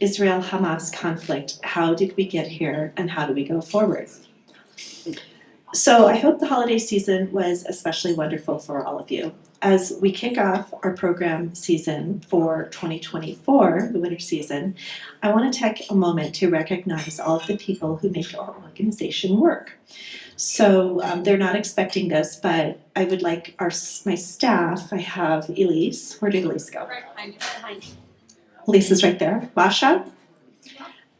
Israel-Hamas conflict. How did we get here and how do we go forward? So I hope the holiday season was especially wonderful for all of you. As we kick off our program season for 2024, the winter season, I want to take a moment to recognize all of the people who make our organization work. So they're not expecting this, but I would like my staff, I have Elise. Where did Elise go? Right behind you. Elise is right there. Basha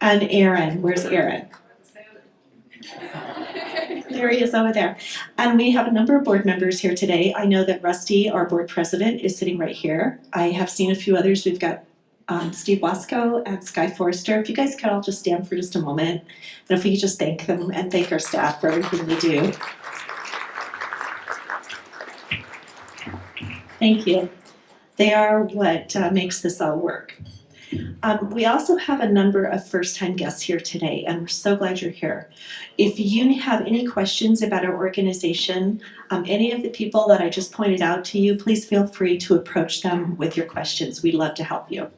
and Aaron. Where's Aaron? There he is over there. And we have a number of board members here today. I know that Rusty, our board president, is sitting right here. I have seen a few others. We've got Steve Wasco and Sky Forrester. If you guys could all just stand for just a moment, and if we could just thank them and thank our staff for everything they do. Thank you. They are what makes this all work. We also have a number of first-time guests here today, and we're so glad you're here. If you have any questions about our organization, any of the people that I just pointed out to you, please feel free to approach them with your questions. We'd love to help you.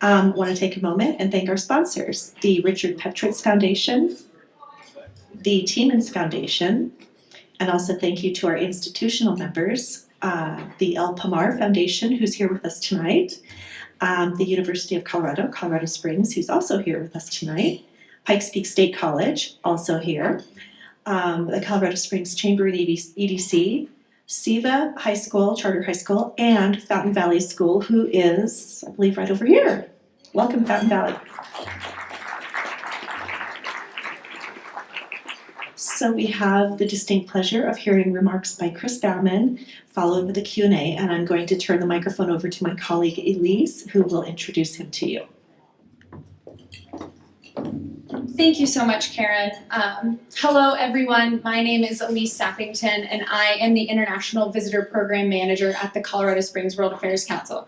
Want to take a moment and thank our sponsors, the Richard Petritz Foundation, the Tiemens Foundation, and also thank you to our institutional members, the El Pamar Foundation, who's here with us tonight, the University of Colorado, Colorado Springs, who's also here with us tonight, Pikes Peak State College, also here, the Colorado Springs Chamber and EDC, SIVA High School, Charter High School, and Fountain Valley School, who is, I believe, right over here. Welcome, Fountain Valley. So we have the distinct pleasure of hearing remarks by Kris Bauman, followed with a Q&A, and I'm going to turn the microphone over to my colleague Elise, who will introduce him to you. Thank you so much, Karen. Hello, everyone. My name is Elise Sappington, and I am the International Visitor Program Manager at the Colorado Springs World Affairs Council.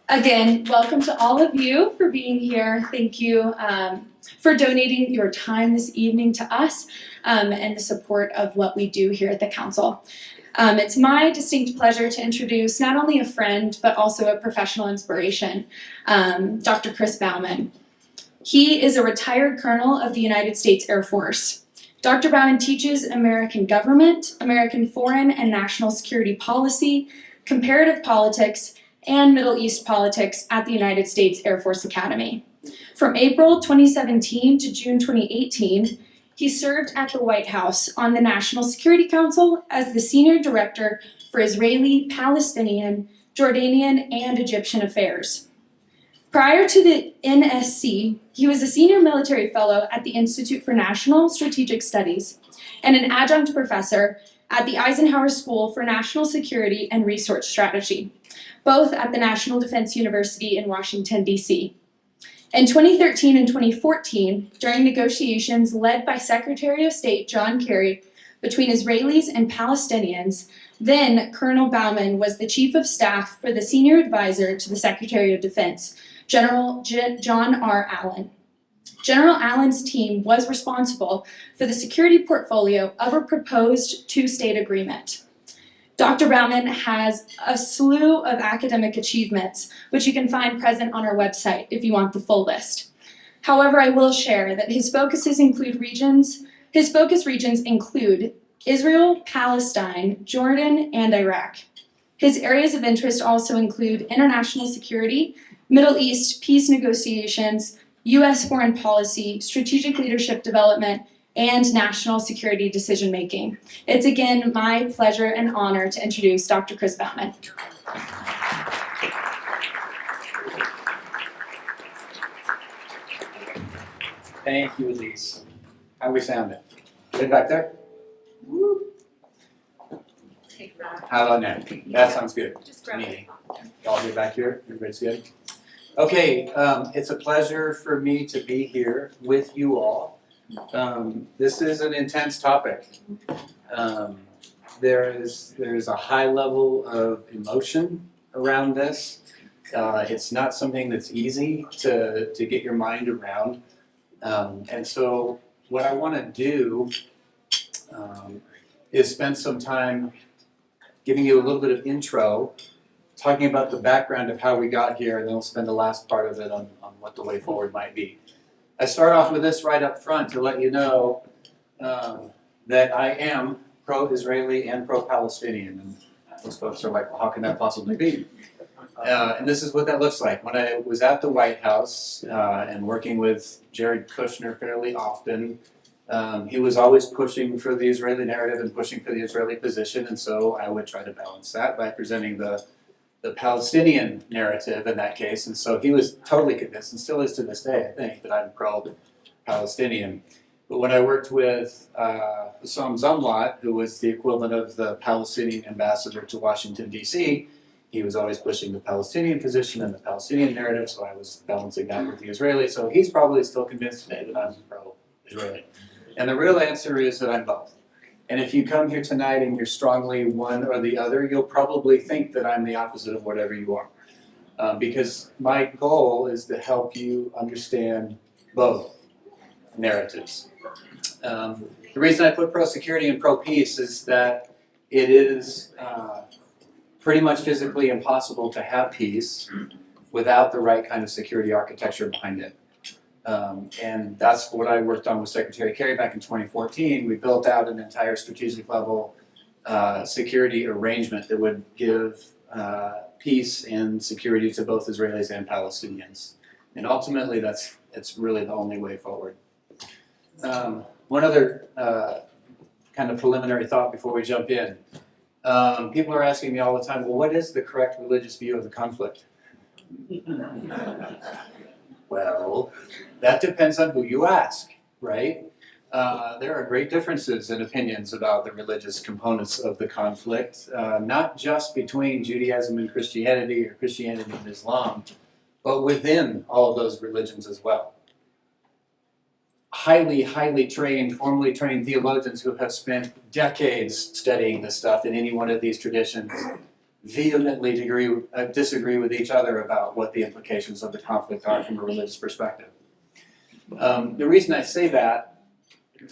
Again, welcome to all of you for being here. Thank you for donating your time this evening to us and the support of what we do here at the Council. It's my distinct pleasure to introduce not only a friend, but also a professional inspiration, Dr. Kris Bauman. He is a retired colonel of the United States Air Force. Dr. Bauman teaches American government, American foreign and national security policy, comparative politics, and Middle East politics at the United States Air Force Academy. From April 2017 to June 2018, he served at the White House on the National Security Council as the Senior Director for Israeli, Palestinian, Jordanian, and Egyptian Affairs. Prior to the NSC, he was a Senior Military Fellow at the Institute for National Strategic Studies and an adjunct professor at the Eisenhower School for National Security and Resource Strategy, both at the National Defense University in Washington, D.C. In 2013 and 2014, during negotiations led by Secretary of State John Kerry between Israelis and Palestinians, then Colonel Bauman was the Chief of Staff for the Senior Advisor to the Secretary of Defense, General John R. Allen. General Allen's team was responsible for the security portfolio of a proposed two-state agreement. Dr. Bauman has a slew of academic achievements, which you can find present on our website if you want the full list. However, I will share that his focus regions include Israel, Palestine, Jordan, and Iraq. His areas of interest also include international security, Middle East peace negotiations, U.S. foreign policy, strategic leadership development, and national security decision-making. It's again my pleasure and honor to introduce Dr. Kris Bauman. Thank you, Elise. How we sound it? Good back there? Woo. How about now? That sounds good. Just grab it. Y'all good back here? Everybody's good? Okay, it's a pleasure for me to be here with you all. This is an intense topic. There's a high level of emotion around this. It's not something that's easy to get your mind around. And so what I want to do is spend some time giving you a little bit of intro, talking about the background of how we got here, and then we'll spend the last part of it on what the way forward might be. I start off with this right up front to let you know that I am pro-Israeli and pro-Palestinian. And most folks are like, well, how can that possibly be? And this is what that looks like. When I was at the White House and working with Jared Kushner fairly often, he was always pushing for the Israeli narrative and pushing for the Israeli position, and so I would try to balance that by presenting the Palestinian narrative in that case. And so he was totally convinced, and still is to this day, I think, that I'm pro-Palestinian. But when I worked with Hussam Zamlat, who was the equivalent of the Palestinian ambassador to Washington, D.C., he was always pushing the Palestinian position and the Palestinian narrative, so I was balancing that with the Israeli. So he's probably still convinced today that I'm pro-Israeli. And the real answer is that I'm both. And if you come here tonight and you're strongly one or the other, you'll probably think that I'm the opposite of whatever you are. Because my goal is to help you understand both narratives. The reason I put pro-security and pro-peace is that it is pretty much physically impossible to have peace without the right kind of security architecture behind it. And that's what I worked on with Secretary Kerry back in 2014. We built out an entire strategic level security arrangement that would give peace and security to both Israelis and Palestinians. And ultimately, it's really the only way forward. One other kind of preliminary thought before we jump in. People are asking me all the time, well, what is the correct religious view of the conflict? Well, that depends on who you ask, right? There are great differences in opinions about the religious components of the conflict, not just between Judaism and Christianity or Christianity and Islam, but within all of those religions as well. Highly trained, formally trained theologians who have spent decades studying this stuff in any one of these traditions vehemently disagree with each other about what the implications of the conflict are from a religious perspective. The reason I say that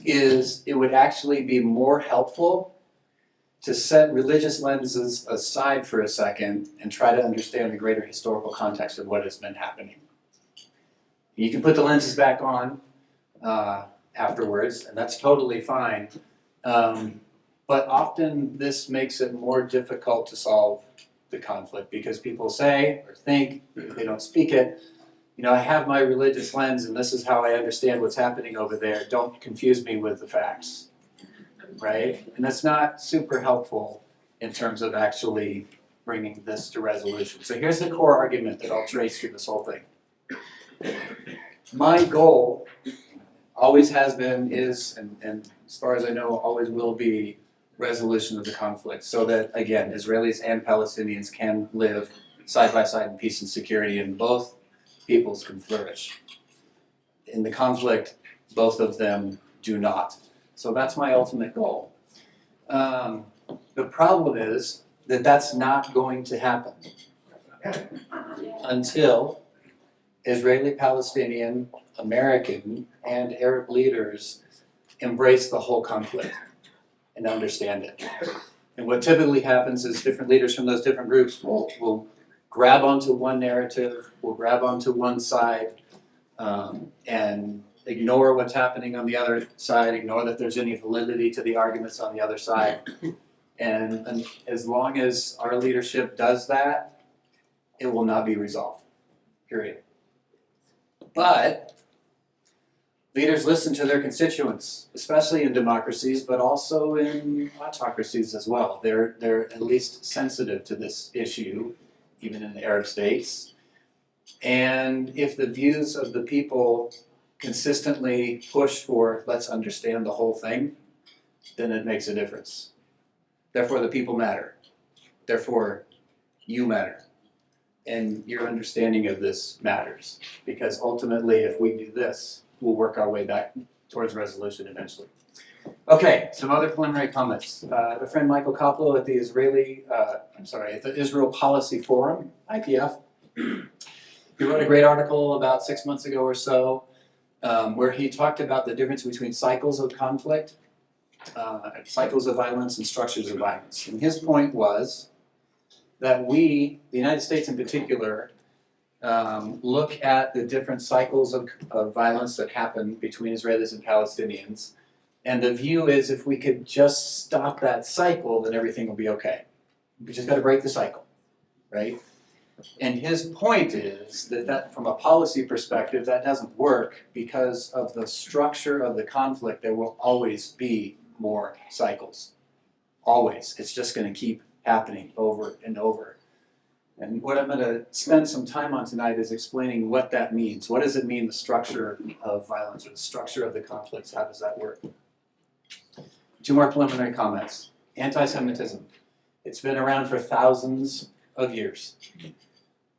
is it would actually be more helpful to set religious lenses aside for a second and try to understand the greater historical context of what has been happening. You can put the lenses back on afterwards, and that's totally fine. But often this makes it more difficult to solve the conflict because people say or think, if they don't speak it, you know, I have my religious lens and this is how I understand what's happening over there. Don't confuse me with the facts, right? And that's not super helpful in terms of actually bringing this to resolution. So here's the core argument that I'll trace through this whole thing. My goal always has been, is, and as far as I know, always will be resolution of the conflict so that, again, Israelis and Palestinians can live side by side in peace and security and both peoples can flourish. In the conflict, both of them do not. So that's my ultimate goal. The problem is that that's not going to happen until Israeli, Palestinian, American, and Arab leaders embrace the whole conflict and understand it. And what typically happens is different leaders from those different groups will grab onto one narrative, will grab onto one side, and ignore what's happening on the other side, ignore that there's any validity to the arguments on the other side. And as long as our leadership does that, it will not be resolved, period. But leaders listen to their constituents, especially in democracies, but also in autocracies as well. They're at least sensitive to this issue, even in the Arab states. And if the views of the people consistently push for, let's understand the whole thing, then it makes a difference. Therefore, the people matter. Therefore, you matter. And your understanding of this matters. Because ultimately, if we do this, we'll work our way back towards resolution eventually. Okay, some other preliminary comments. The friend Michael Koplow at the at the Israel Policy Forum, IPF, he wrote a great article about 6 months ago or so, where he talked about the difference between cycles of conflict, cycles of violence, and structures of violence. And his point was that we, the United States in particular, look at the different cycles of violence that happen between Israelis and Palestinians. And the view is if we could just stop that cycle, then everything will be okay. We just got to break the cycle, right? And his point is that from a policy perspective, that doesn't work because of the structure of the conflict. There will always be more cycles. Always. It's just going to keep happening over and over. And what I'm going to spend some time on tonight is explaining what that means. What does it mean, the structure of violence or the structure of the conflicts? How does that work? Two more preliminary comments. Anti-Semitism. It's been around for thousands of years.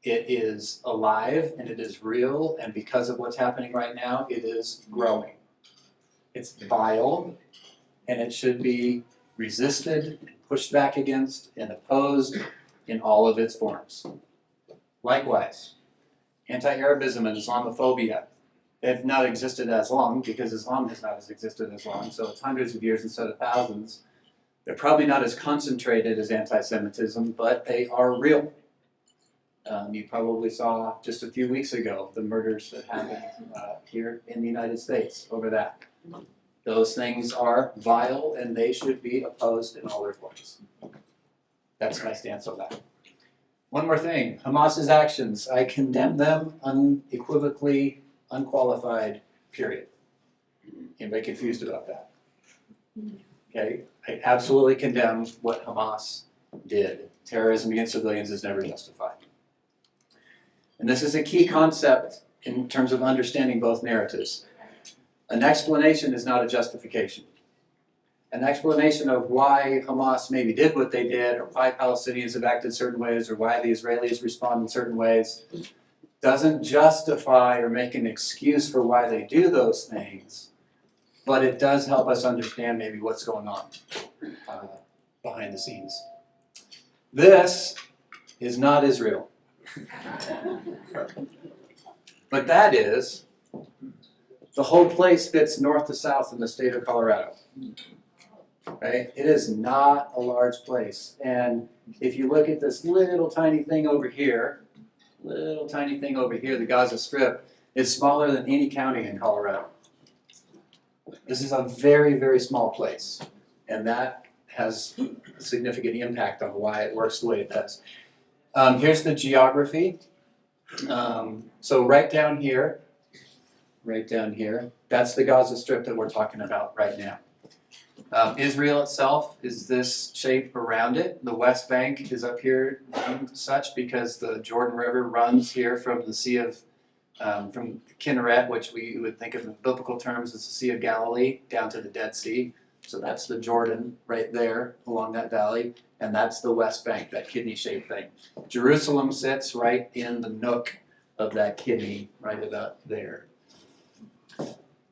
It is alive and it is real, and because of what's happening right now, it is growing. It's vile, and it should be resisted, pushed back against, and opposed in all of its forms. Likewise, anti-Arabism and Islamophobia have not existed as long because Islam has not existed as long, so it's hundreds of years instead of thousands. They're probably not as concentrated as anti-Semitism, but they are real. You probably saw just a few weeks ago the murders that happened here in the United States over that. Those things are vile and they should be opposed in all their forms. That's my stance on that. One more thing, Hamas's actions, I condemn them unequivocally, unqualified, period. Anybody confused about that? Okay, I absolutely condemn what Hamas did. Terrorism against civilians is never justified. And this is a key concept in terms of understanding both narratives. An explanation is not a justification. An explanation of why Hamas maybe did what they did, or why Palestinians have acted certain ways, or why the Israelis respond in certain ways, doesn't justify or make an excuse for why they do those things, but it does help us understand maybe what's going on behind the scenes. This is not Israel. But that is, the whole place fits north to south in the state of Colorado. Right? It is not a large place. And if you look at this little tiny thing over here, the Gaza Strip, is smaller than any county in Colorado. This is a very, very small place. And that has a significant impact on why it works the way it does. Here's the geography. So right down here, that's the Gaza Strip that we're talking about right now. Israel itself is this shape around it. The West Bank is up here such because the Jordan River runs here from the Sea of, from Kinneret, which we would think of in biblical terms as the Sea of Galilee, down to the Dead Sea. So that's the Jordan right there along that valley, and that's the West Bank, that kidney-shaped thing. Jerusalem sits right in the nook of that kidney, right about there.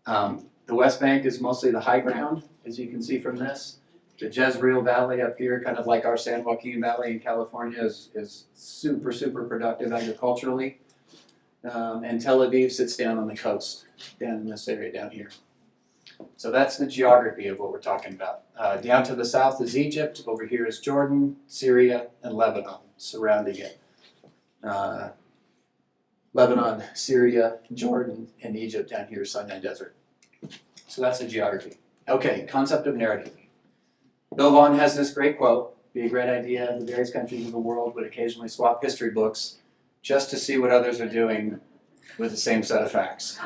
The West Bank is mostly the high ground, as you can see from this. The Jezreel Valley up here, kind of like our San Joaquin Valley in California, is super, super productive agriculturally. And Tel Aviv sits down on the coast, down in this area down here. So that's the geography of what we're talking about. Down to the south is Egypt, over here is Jordan, Syria, and Lebanon surrounding it. Lebanon, Syria, Jordan, and Egypt down here is Sinai Desert. So that's the geography. Okay, concept of narrative. Bauman has this great quote, be a great idea if the various countries of the world would occasionally swap history books just to see what others are doing with the same set of facts,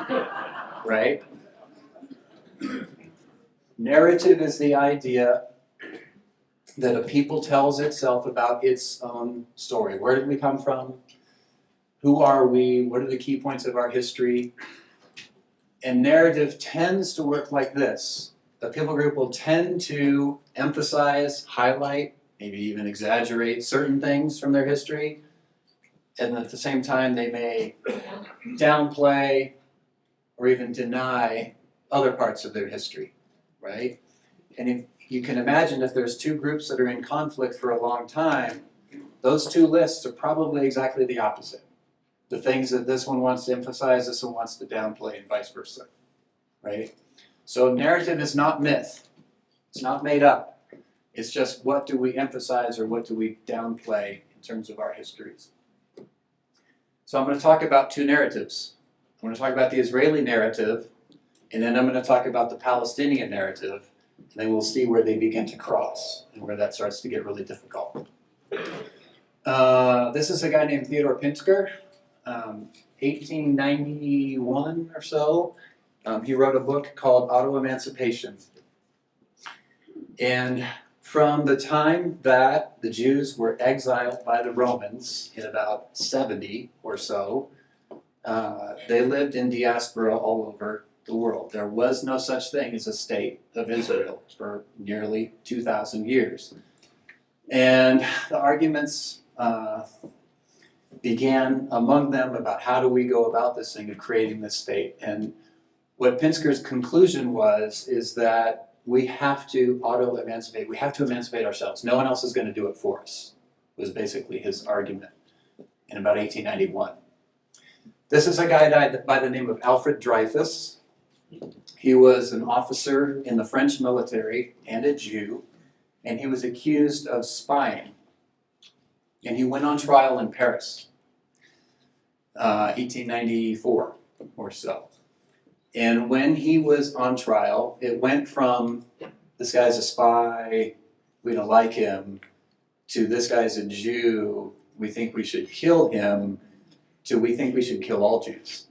right? Narrative is the idea that a people tells itself about its own story. Where did we come from? Who are we? What are the key points of our history? And narrative tends to work like this. The people group will tend to emphasize, highlight, maybe even exaggerate certain things from their history. And at the same time, they may downplay or even deny other parts of their history, right? And if you can imagine, if there's two groups that are in conflict for a long time, those two lists are probably exactly the opposite. The things that this one wants to emphasize, this one wants to downplay, and vice versa, right? So narrative is not myth. It's not made up. It's just what do we emphasize or what do we downplay in terms of our histories. So I'm going to talk about two narratives. I'm going to talk about the Israeli narrative, and then I'm going to talk about the Palestinian narrative, and then we'll see where they begin to cross and where that starts to get really difficult. This is a guy named Theodore Pinsker, 1891 or so. He wrote a book called Auto-Emancipation. And from the time that the Jews were exiled by the Romans in about 70 or so, they lived in diaspora all over the world. There was no such thing as a state of Israel for nearly 2,000 years. And the arguments began among them about how do we go about this thing of creating this state. And what Pinsker's conclusion is that we have to auto-emancipate. We have to emancipate ourselves. No one else is going to do it for us, was basically his argument in about 1891. This is a guy by the name of Alfred Dreyfus. He was an officer in the French military and a Jew, and he was accused of spying. And he went on trial in Paris, 1894 or so. And when he was on trial, it went from this guy's a spy, we don't like him, to this guy's a Jew, we think we should kill him, to we think we should kill all Jews.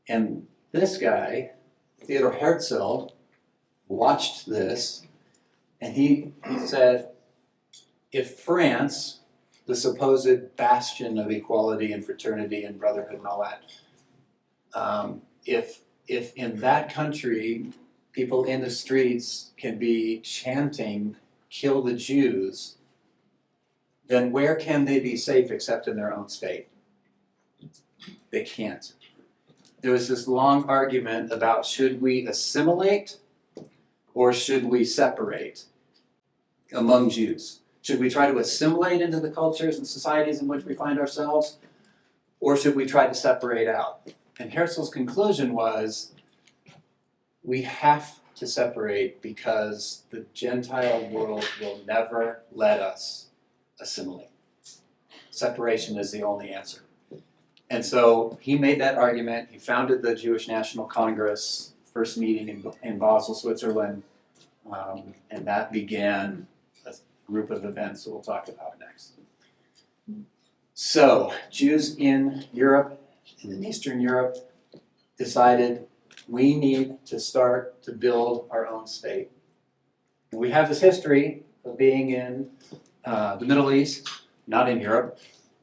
And this guy, Theodor Herzl, watched this, and he said, if France, the supposed bastion of equality and fraternity and brotherhood and all that, if in that country people in the streets can be chanting, kill the Jews, then where can they be safe except in their own state? They can't. There was this long argument about should we assimilate or should we separate among Jews? Should we try to assimilate into the cultures and societies in which we find ourselves, or should we try to separate out? And Herzl's conclusion was, we have to separate because the Gentile world will never let us assimilate. Separation is the only answer. And so he made that argument. He founded the Jewish National Congress, first meeting in Basel, Switzerland, and that began a group of events that we'll talk about next. So Jews in Europe and in Eastern Europe decided we need to start to build our own state. And we have this history of being in the Middle East, not in Europe,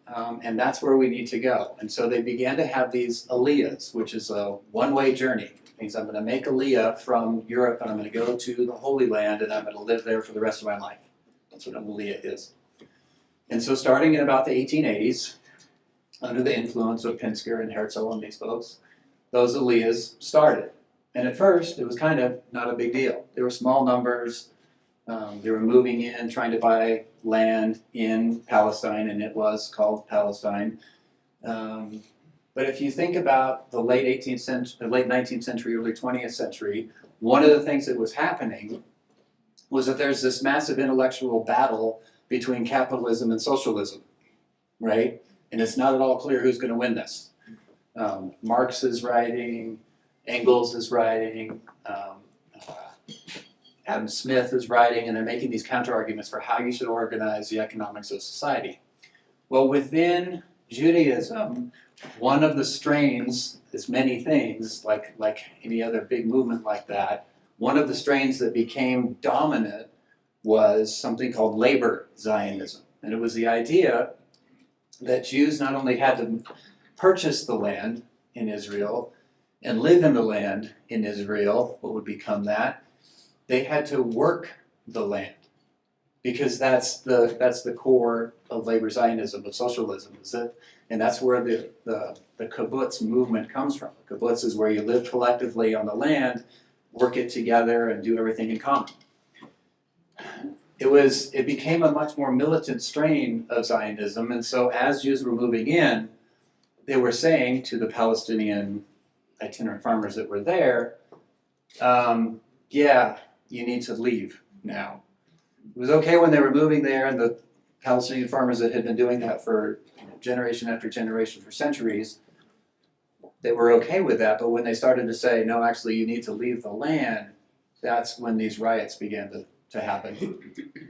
and that's where we need to go. And so they began to have these aliyahs, which is a one-way journey. It means I'm going to make aliyah from Europe and I'm going to go to the Holy Land and I'm going to live there for the rest of my life. That's what an aliyah is. And so starting in about the 1880s, under the influence of Pinsker and Herzl and these folks, those aliyahs started. And at first, it was kind of not a big deal. There were small numbers. They were moving in, trying to buy land in Palestine, and it was called Palestine. But if you think about the late 18th century, the late 19th century, early 20th century, one of the things that was happening was that there's this massive intellectual battle between capitalism and socialism, right? And it's not at all clear who's going to win this. Marx is writing, Engels is writing, Adam Smith is writing, and they're making these counter-arguments for how you should organize the economics of society. Well, within Judaism, one of the strains, there's many things, like any other big movement like that, one of the strains that became dominant was something called labor Zionism. And it was the idea that Jews not only had to purchase the land in Israel and live in the land in Israel, what would become that, they had to work the land, because that's the core of labor Zionism, of socialism, is it? And that's where the kibbutz movement comes from. The kibbutz is where you live collectively on the land, work it together, and do everything in common. It became a much more militant strain of Zionism, and so as Jews were moving in, they were saying to the Palestinian itinerant farmers that were there, yeah, you need to leave now. It was okay when they were moving there and the Palestinian farmers that had been doing that for generation after generation for centuries, they were okay with that, but when they started to say, no, actually you need to leave the land, that's when these riots began to happen.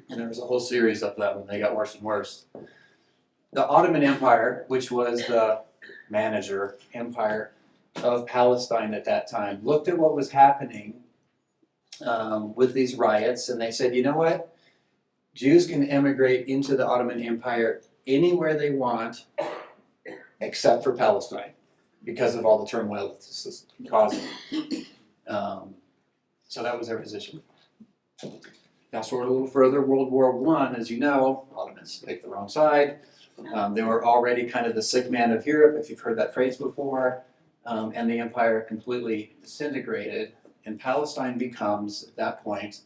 And there was a whole series of them, and they got worse and worse. The Ottoman Empire, which was the manager empire of Palestine at that time, looked at what was happening with these riots, and they said, you know what? Jews can immigrate into the Ottoman Empire anywhere they want except for Palestine because of all the turmoil that this is causing. So that was their position. Fast forward a little further, World War I, as you know, Ottomans picked the wrong side. They were already kind of the sick man of Europe, if you've heard that phrase before, and the empire completely disintegrated, and Palestine becomes, at that point,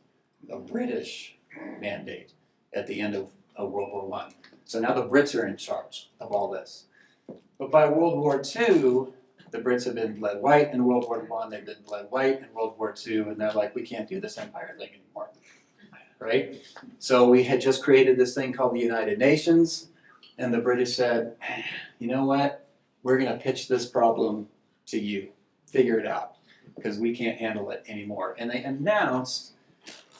a British mandate at the end of World War I. So now the Brits are in charge of all this. But by World War II, the Brits have been led white in World War I, they've been led white in World War II, and they're like, we can't do this empire thing anymore, right? So we had just created this thing called the United Nations, and the British said, you know what, we're gonna pitch this problem to you, figure it out, because we can't handle it anymore. And they announced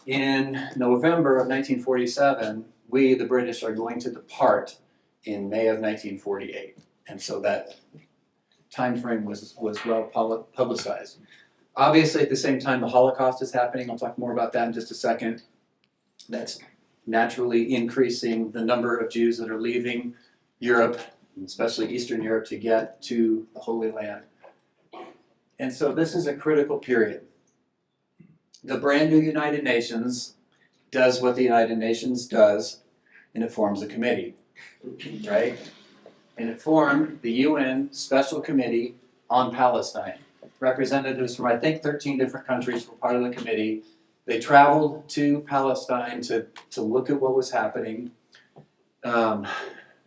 in November of 1947, we, the British, are going to depart in May of 1948. And so that time frame was well publicized. Obviously, at the same time, the Holocaust is happening. I'll talk more about that in just a second. That's naturally increasing the number of Jews that are leaving Europe, especially Eastern Europe, to get to the Holy Land. And so this is a critical period. The brand new United Nations does what the United Nations does, and it forms a committee, right? And it formed the UN Special Committee on Palestine. Representatives from, I think, 13 different countries were part of the committee. They traveled to Palestine to look at what was happening.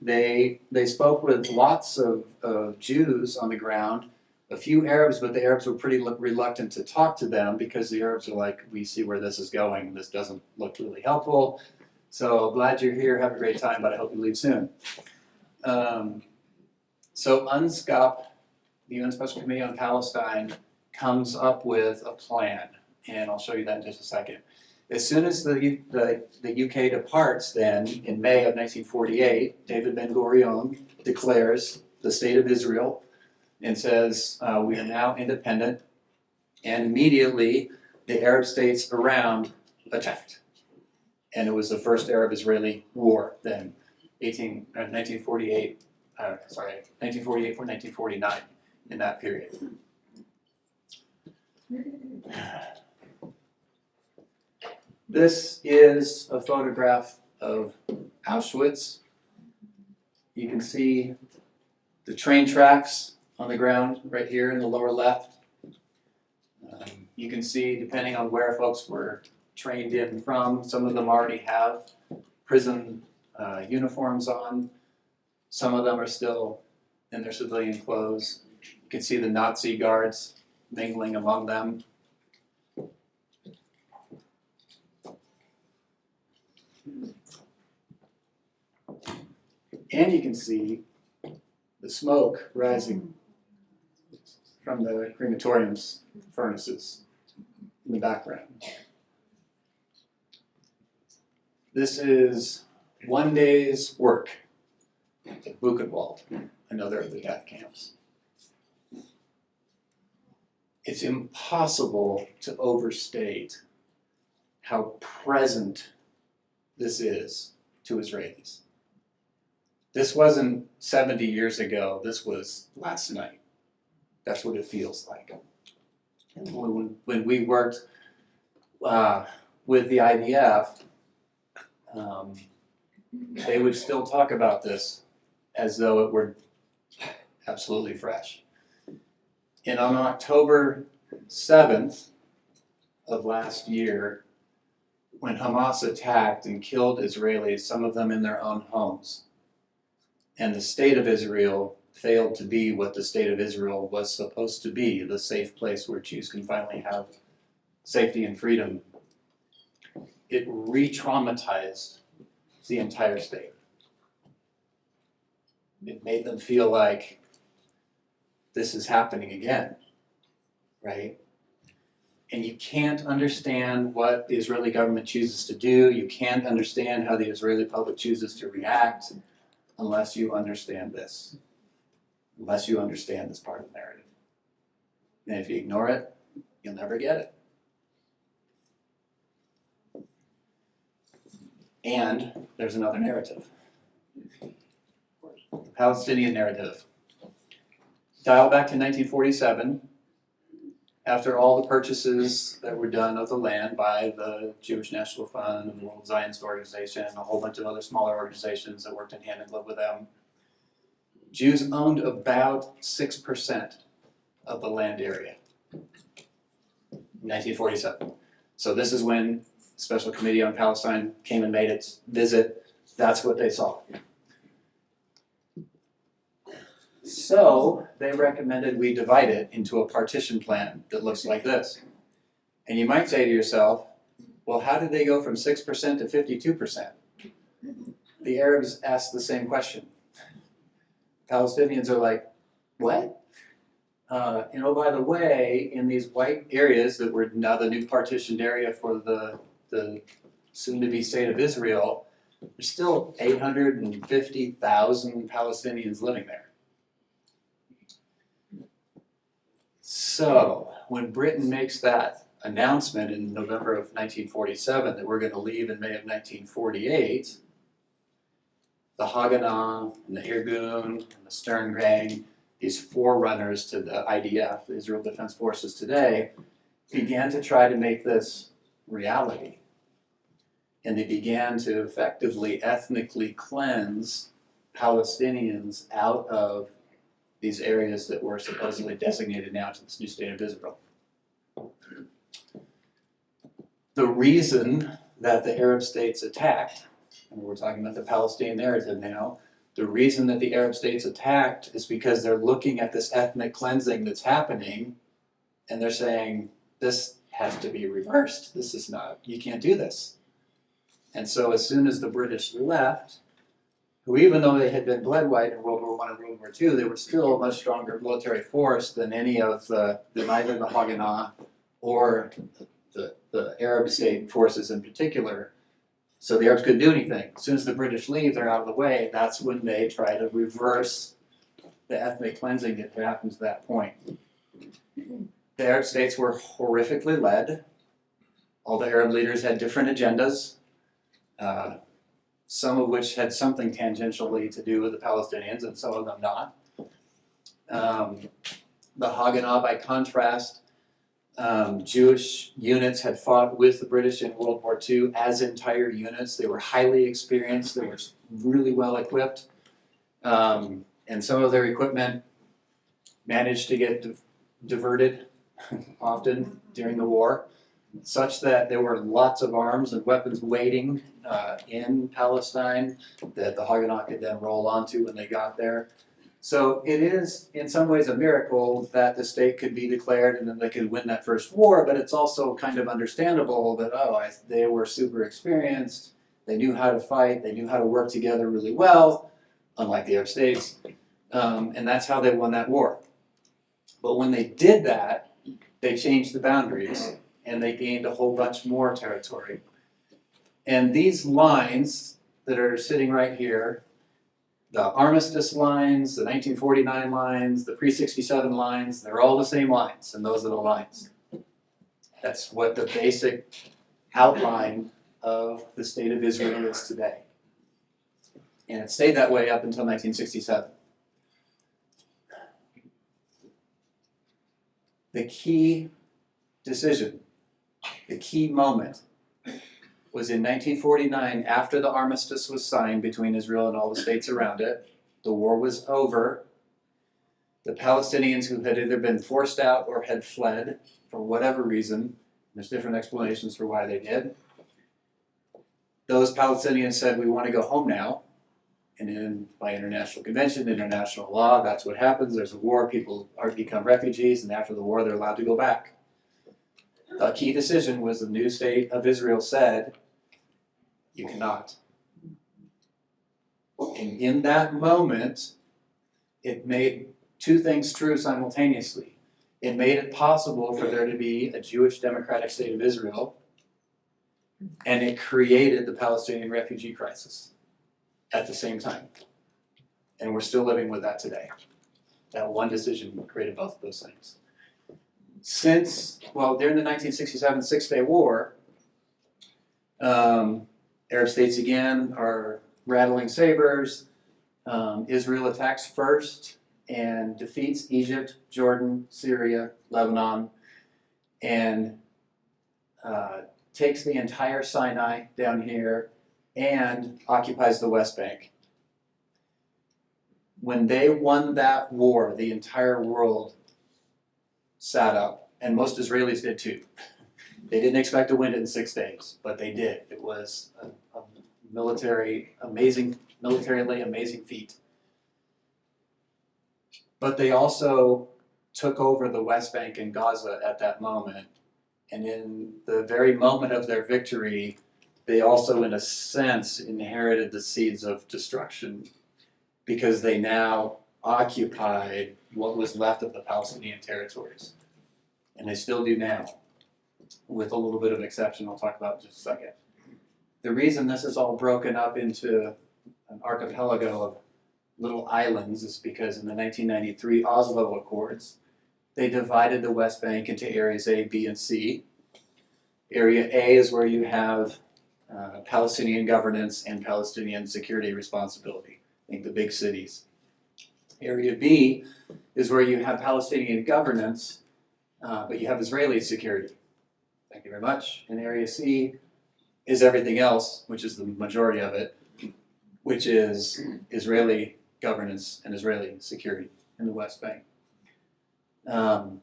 They spoke with lots of Jews on the ground, a few Arabs, but the Arabs were pretty reluctant to talk to them because the Arabs are like, we see where this is going. This doesn't look really helpful. So glad you're here. Have a great time, but I hope you leave soon. So UNSCOP, the UN Special Committee on Palestine, comes up with a plan, and I'll show you that in just a second. As soon as the UK departs then, in May of 1948, David Ben-Gurion declares the State of Israel and says, we are now independent, and immediately the Arab states around attacked. And it was the first Arab-Israeli war then, 1948 for 1949, in that period. This is a photograph of Auschwitz. You can see the train tracks on the ground right here in the lower left. You can see, depending on where folks were trained in from, some of them already have prison uniforms on. Some of them are still in their civilian clothes. You can see the Nazi guards mingling among them. And you can see the smoke rising from the crematorium's furnaces in the background. This is one day's work at Buchenwald, another of the death camps. It's impossible to overstate how present this is to Israelis. This wasn't 70 years ago, this was last night. That's what it feels like. And when we worked with the IDF, they would still talk about this as though it were absolutely fresh. And on October 7th of last year, when Hamas attacked and killed Israelis, some of them in their own homes, and the state of Israel failed to be what the state of Israel was supposed to be, the safe place where Jews can finally have safety and freedom, it re-traumatized the entire state. It made them feel like this is happening again, right? And you can't understand what the Israeli government chooses to do. You can't understand how the Israeli public chooses to react unless you understand this, unless you understand this part of the narrative. And if you ignore it, you'll never get it. And there's another narrative, the Palestinian narrative. Dial back to 1947. After all the purchases that were done of the land by the Jewish National Fund and the World Zionist Organization and a whole bunch of other smaller organizations that worked in hand in glove with them, Jews owned about 6% of the land area in 1947. So this is when the Special Committee on Palestine came and made its visit. That's what they saw. So they recommended we divide it into a partition plan that looks like this. And you might say to yourself, well, how did they go from 6% to 52%? The Arabs asked the same question. Palestinians are like, what? By the way, in these white areas that were now the new partitioned area for the soon-to-be state of Israel, there's still 850,000 Palestinians living there. So when Britain makes that announcement in November of 1947 that we're going to leave in May of 1948, the Haganah and the Irgun and the Stern Gang, these forerunners to the IDF, the Israel Defense Forces today, began to try to make this reality. And they began to effectively ethnically cleanse Palestinians out of these areas that were supposedly designated now to this new state of Israel. The reason that the Arab states attacked, and we're talking about the Palestinian narrative now, the reason that the Arab states attacked is because they're looking at this ethnic cleansing that's happening, and they're saying, this has to be reversed. This is not, you can't do this. And so as soon as the British left, who even though they had been bled white in World War I and World War II, they were still a much stronger military force than any of neither the Haganah or the Arab state forces in particular. So the Arabs couldn't do anything. As soon as the British leave, they're out of the way. That's when they try to reverse the ethnic cleansing that happens at that point. The Arab states were horrifically led. All the Arab leaders had different agendas. Some of which had something tangentially to do with the Palestinians and some of them not. The Haganah, by contrast, Jewish units had fought with the British in World War II as entire units. They were highly experienced, they were really well equipped, and some of their equipment managed to get diverted often during the war, such that there were lots of arms and weapons waiting in Palestine that the Haganah could then roll onto when they got there. So it is, in some ways, a miracle that the state could be declared and then they could win that first war, but it's also kind of understandable that, they were super experienced, they knew how to fight, they knew how to work together really well, unlike the Arab states, and that's how they won that war. But when they did that, they changed the boundaries and they gained a whole bunch more territory. And these lines that are sitting right here, the armistice lines, the 1949 lines, the pre-67 lines, they're all the same lines, and those are the lines. That's what the basic outline of the state of Israel is today. And it stayed that way up until 1967. The key decision, the key moment, was in 1949, after the armistice was signed between Israel and all the states around it. The war was over. The Palestinians who had either been forced out or had fled for whatever reason, there's different explanations for why they did. Those Palestinians said, we want to go home now. And by international convention, international law, that's what happens. There's a war, people become refugees, and after the war, they're allowed to go back. The key decision was the new state of Israel said, you cannot. And in that moment, it made two things true simultaneously. It made it possible for there to be a Jewish democratic state of Israel, and it created the Palestinian refugee crisis at the same time. And we're still living with that today. That one decision created both of those things. During the 1967 Six-Day War, Arab states again are rattling sabers. Israel attacks first and defeats Egypt, Jordan, Syria, Lebanon, and takes the entire Sinai down here and occupies the West Bank. When they won that war, the entire world sat up, and most Israelis did too. They didn't expect to win it in 6 days, but they did. It was a militarily amazing feat. But they also took over the West Bank and Gaza at that moment. And in the very moment of their victory, they also, in a sense, inherited the seeds of destruction because they now occupied what was left of the Palestinian territories. And they still do now, with a little bit of an exception I'll talk about in just a second. The reason this is all broken up into an archipelago of little islands is because in the 1993 Oslo Accords, they divided the West Bank into areas A, B, and C. Area A is where you have Palestinian governance and Palestinian security responsibility, I think the big cities. Area B is where you have Palestinian governance, but you have Israeli security. Thank you very much. And Area C is everything else, which is the majority of it, which is Israeli governance and Israeli security in the West Bank. And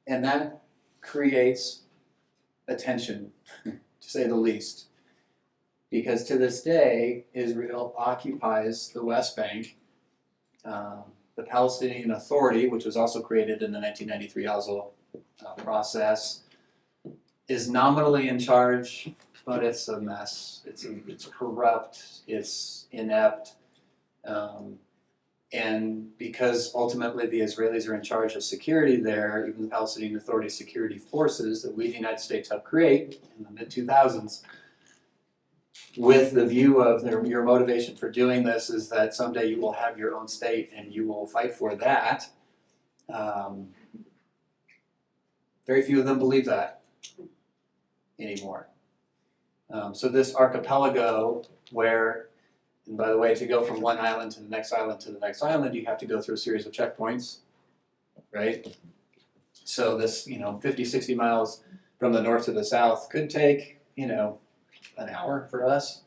that creates a tension, to say the least, because to this day, Israel occupies the West Bank. The Palestinian Authority, which was also created in the 1993 Oslo process, is nominally in charge, but it's a mess. It's corrupt, it's inept, and because ultimately the Israelis are in charge of security there, even the Palestinian Authority security forces that we, the United States, helped create in the mid-2000s, with the view of your motivation for doing this is that someday you will have your own state and you will fight for that. Very few of them believe that anymore. So this archipelago where, and by the way, to go from one island to the next island to the next island, you have to go through a series of checkpoints, right? So this, 50, 60 miles from the north to the south could take, an hour for us.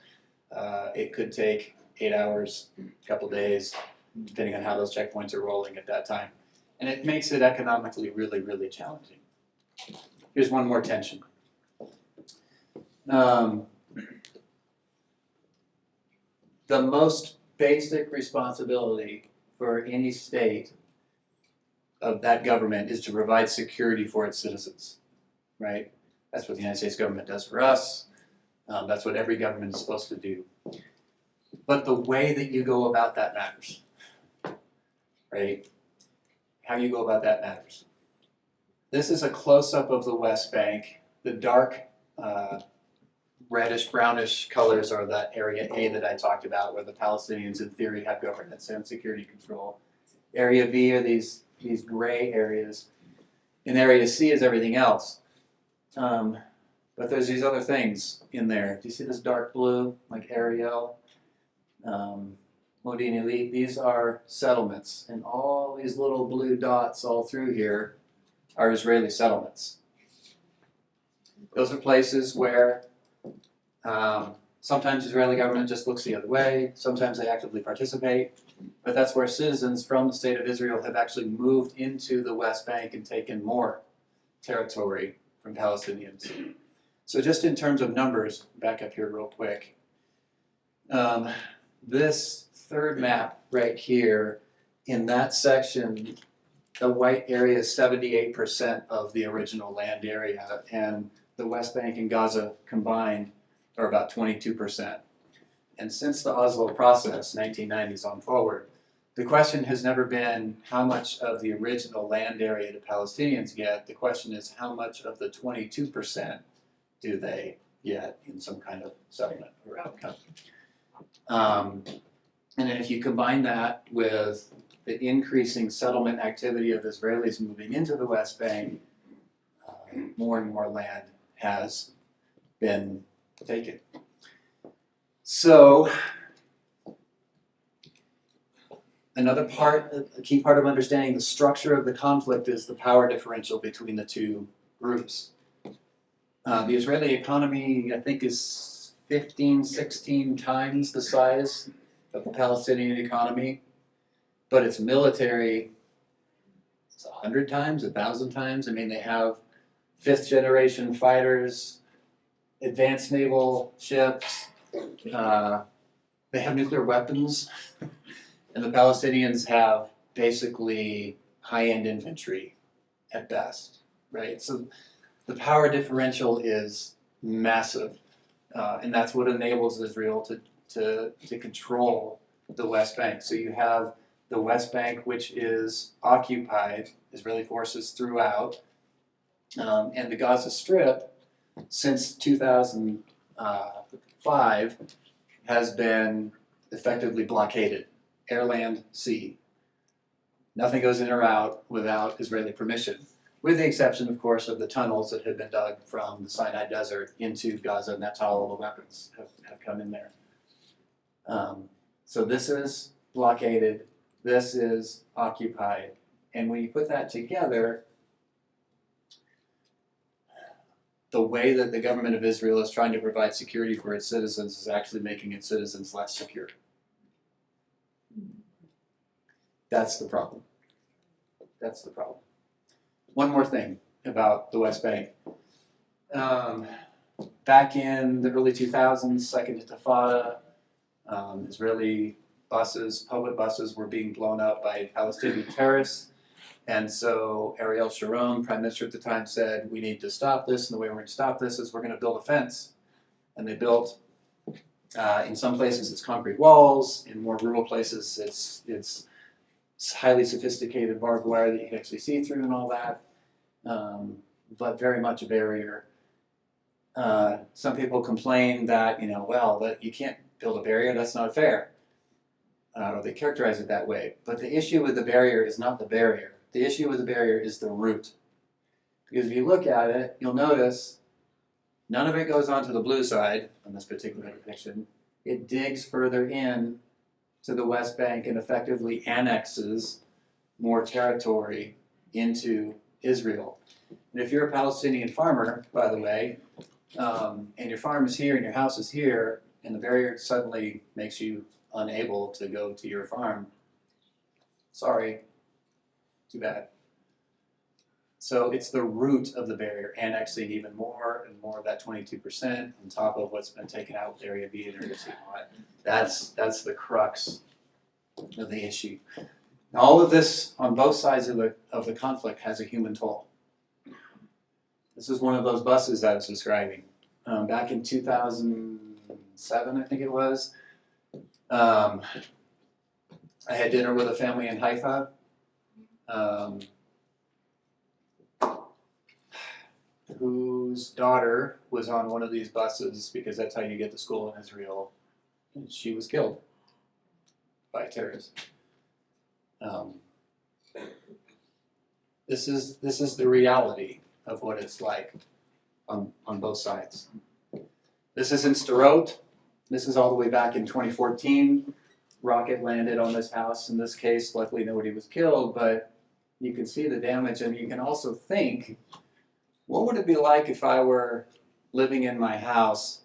It could take 8 hours, a couple days, depending on how those checkpoints are rolling at that time. And it makes it economically really, really challenging. Here's one more tension. The most basic responsibility for any state of that government is to provide security for its citizens, right? That's what the United States government does for us. That's what every government is supposed to do. But the way that you go about that matters, right? How you go about that matters. This is a close-up of the West Bank. The dark reddish, brownish colors are that area A that I talked about, where the Palestinians in theory have governance and security control. Area B are these gray areas. And Area C is everything else. But there's these other things in there. Do you see this dark blue, like Ariel? Modin Elite, these are settlements. And all these little blue dots all through here are Israeli settlements. Those are places where sometimes the Israeli government just looks the other way, sometimes they actively participate, but that's where citizens from the state of Israel have actually moved into the West Bank and taken more territory from Palestinians. So just in terms of numbers, back up here real quick, this third map right here, in that section, the white area is 78% of the original land area, and the West Bank and Gaza combined are about 22%. And since the Oslo process, 1990s on forward, The question has never been how much of the original land area do Palestinians get. The question is how much of the 22% do they get in some kind of settlement or outcome. And then if you combine that with the increasing settlement activity of Israelis moving into the West Bank, more and more land has been taken. So another part, a key part of understanding the structure of the conflict is the power differential between the two groups. The Israeli economy, I think, is 15, 16 times the size of the Palestinian economy, but its military is 100 times, 1,000 times. I mean, they have fifth generation fighters, advanced naval ships, they have nuclear weapons, and the Palestinians have basically high-end infantry at best, right? So the power differential is massive, and that's what enables Israel to control the West Bank. So you have the West Bank, which is occupied, Israeli forces throughout, and the Gaza Strip, since 2005, has been effectively blockaded, air, land, sea. Nothing goes in or out without Israeli permission, with the exception, of course, of the tunnels that have been dug from the Sinai Desert into Gaza, and that's how all the weapons have come in there. So this is blockaded, this is occupied, and when you put that together, the way that the government of Israel is trying to provide security for its citizens is actually making its citizens less secure. That's the problem. That's the problem. One more thing about the West Bank. Back in the early 2000s, Second Intifada, Israeli buses, public buses, were being blown up by Palestinian terrorists. And so Ariel Sharon, prime minister at the time, said, we need to stop this, and the way we're going to stop this is we're going to build a fence. And they built, in some places it's concrete walls, in more rural places it's highly sophisticated barbed wire that you can actually see through and all that, but very much a barrier. Some people complain that, that you can't build a barrier, that's not fair. Or they characterize it that way. But the issue with the barrier is not the barrier. The issue with the barrier is the route. Because if you look at it, you'll notice none of it goes onto the blue side on this particular depiction. It digs further in to the West Bank and effectively annexes more territory into Israel. And if you're a Palestinian farmer, by the way, and your farm is here and your house is here, and the barrier suddenly makes you unable to go to your farm, sorry, too bad. So it's the root of the barrier, annexing even more and more of that 22% on top of what's been taken out with Area B and Area C. That's the crux of the issue. Now, all of this on both sides of the conflict has a human toll. This is one of those buses I was describing. Back in 2007, I think it was, I had dinner with a family in Haifa. Whose daughter was on one of these buses because that's how you get to school in Israel. And she was killed by terrorists. This is the reality of what it's like on both sides. This is in Sderot. This is all the way back in 2014. Rocket landed on this house. In this case, luckily nobody was killed, but you can see the damage, and you can also think, what would it be like if I were living in my house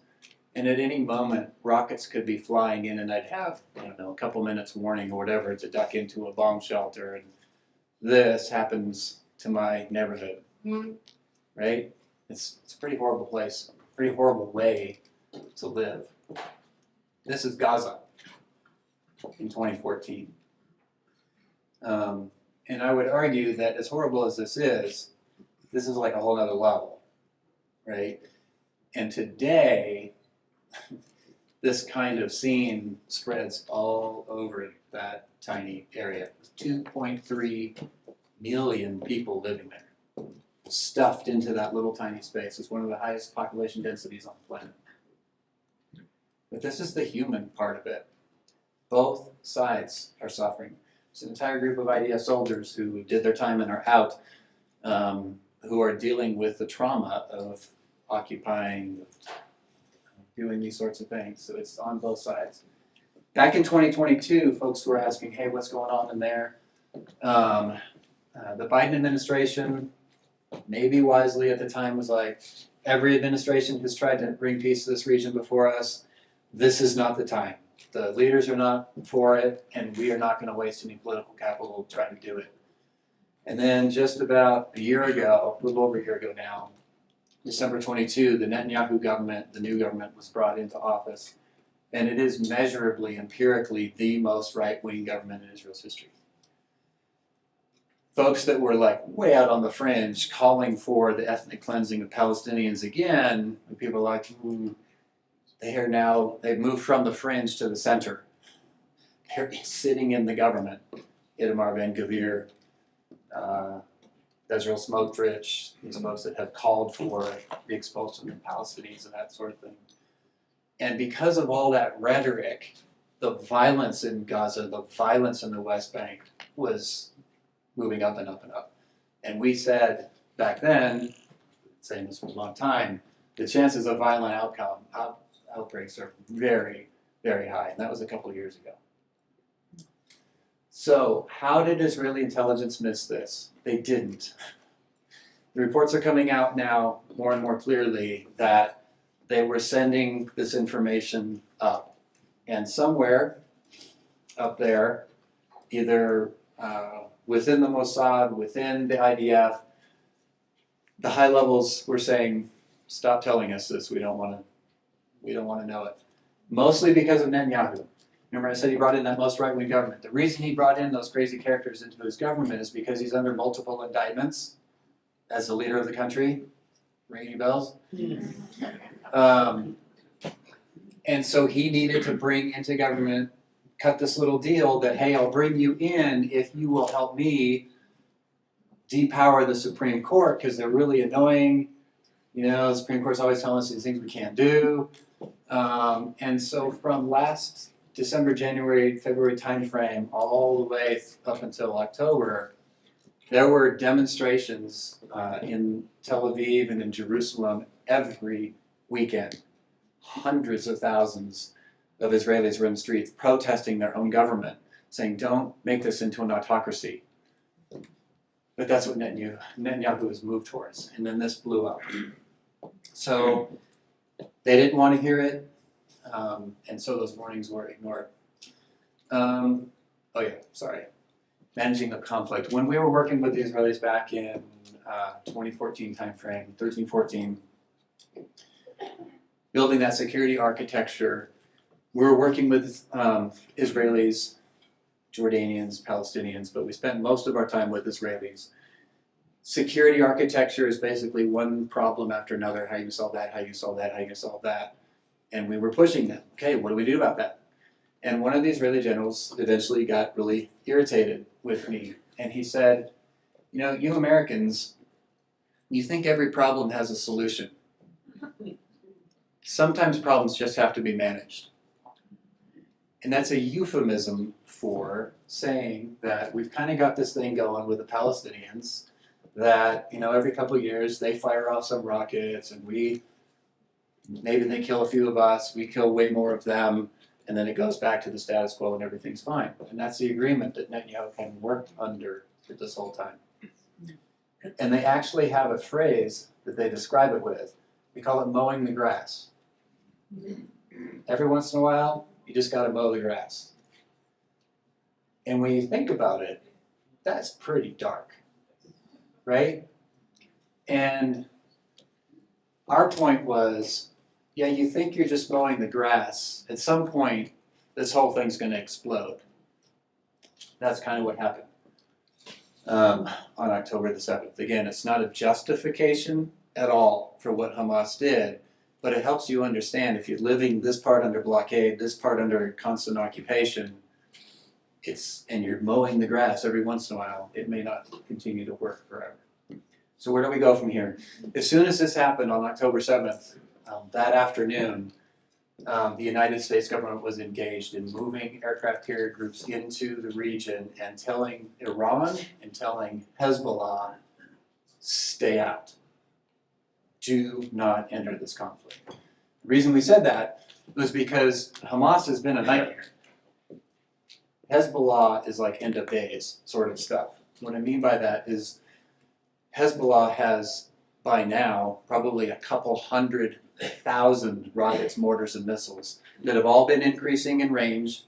and at any moment rockets could be flying in and I'd have, a couple minutes warning or whatever to duck into a bomb shelter, and this happens to my neighborhood, right? It's a pretty horrible place, pretty horrible way to live. This is Gaza in 2014. And I would argue that as horrible as this is like a whole other level, right? And today, this kind of scene spreads all over that tiny area. 2.3 million people living there, stuffed into that little tiny space. It's one of the highest population densities on the planet. But this is the human part of it. Both sides are suffering. There's an entire group of IDF soldiers who did their time and are out, who are dealing with the trauma of occupying, doing these sorts of things. So it's on both sides. Back in 2022, folks were asking, hey, what's going on in there? The Biden administration, maybe wisely at the time, was like, every administration has tried to bring peace to this region before us. This is not the time. The leaders are not for it, and we are not going to waste any political capital trying to do it. And then just about a year ago, a little over a year ago now, December 22, the Netanyahu government, the new government, was brought into office. And it is measurably, empirically, the most right-wing government in Israel's history. Folks that were like way out on the fringe calling for the ethnic cleansing of Palestinians again, and people are like, they've moved from the fringe to the center. They're sitting in the government. Itamar Ben-Gvir, Bezalel Smotrich, these folks that have called for the expulsion of Palestinians and that sort of thing. And because of all that rhetoric, the violence in Gaza, the violence in the West Bank was moving up and up and up. And we said back then, saying this for a long time, the chances of violent outbreaks are very, very high. And that was a couple of years ago. So how did Israeli intelligence miss this? They didn't. The reports are coming out now more and more clearly that they were sending this information up. And somewhere up there, either within the Mossad, within the IDF, the high levels were saying, stop telling us this, we don't want to know it. Mostly because of Netanyahu. Remember I said he brought in that most right-wing government. The reason he brought in those crazy characters into his government is because he's under multiple indictments as the leader of the country. Ring any bells? And so he needed to bring into government, cut this little deal that, hey, I'll bring you in if you will help me depower the Supreme Court because they're really annoying. You know, the Supreme Court's always telling us these things we can't do. And so from last December, January, February timeframe, all the way up until October, there were demonstrations in Tel Aviv and in Jerusalem every weekend. Hundreds of thousands of Israelis were in the streets protesting their own government, saying, don't make this into an autocracy. But that's what Netanyahu has moved towards. And then this blew up. So they didn't want to hear it, and so those warnings were ignored. Managing the conflict. When we were working with the Israelis back in 2014 timeframe, 13-14, building that security architecture, we were working with Israelis, Jordanians, Palestinians, but we spent most of our time with Israelis. Security architecture is basically one problem after another. How you solve that, how you solve that, how you solve that. And we were pushing them. Okay, what do we do about that? And one of the Israeli generals eventually got really irritated with me. And he said, you know, you Americans, you think every problem has a solution. Sometimes problems just have to be managed. And that's a euphemism for saying that we've kind of got this thing going with the Palestinians that, you know, every couple of years they fire off some rockets and maybe they kill a few of us, we kill way more of them, and then it goes back to the status quo and everything's fine. And that's the agreement that Netanyahu can work under for this whole time. And they actually have a phrase that they describe it with. We call it mowing the grass. Every once in a while, you just got to mow the grass. And when you think about it, that's pretty dark, right? And our point was, yeah, you think you're just mowing the grass. At some point, this whole thing's going to explode. That's kind of what happened on October the 7th. Again, it's not a justification at all for what Hamas did. but it helps you understand if you're living this part under blockade, this part under constant occupation, and you're mowing the grass every once in a while, it may not continue to work forever. So where do we go from here? As soon as this happened on October 7th, that afternoon, the United States government was engaged in moving aircraft carrier groups into the region and telling Iran and telling Hezbollah, stay out. Do not enter this conflict. The reason we said that was because Hamas has been a nightmare. Hezbollah is like end of days sort of stuff. What I mean by that is Hezbollah has, by now, probably a couple 100,000 rockets, mortars, and missiles that have all been increasing in range,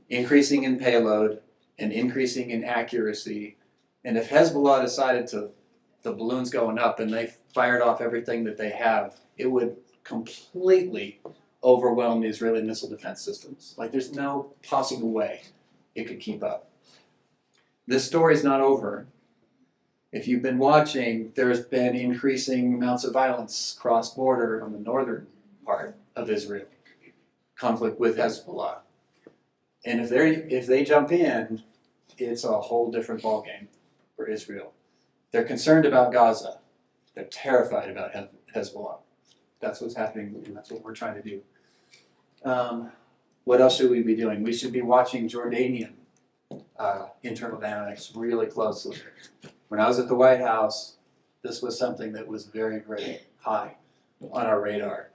increasing in payload, and increasing in accuracy. And if Hezbollah decided the balloon's going up and they fired off everything that they have, it would completely overwhelm the Israeli missile defense systems. Like, there's no possible way it could keep up. This story's not over. If you've been watching, there's been increasing amounts of violence cross-border on the northern part of Israel, conflict with Hezbollah. And if they jump in, it's a whole different ballgame for Israel. They're concerned about Gaza. They're terrified about Hezbollah. That's what's happening, and that's what we're trying to do. What else should we be doing? We should be watching Jordanian internal dynamics really closely. When I was at the White House, this was something that was very, very high on our radar.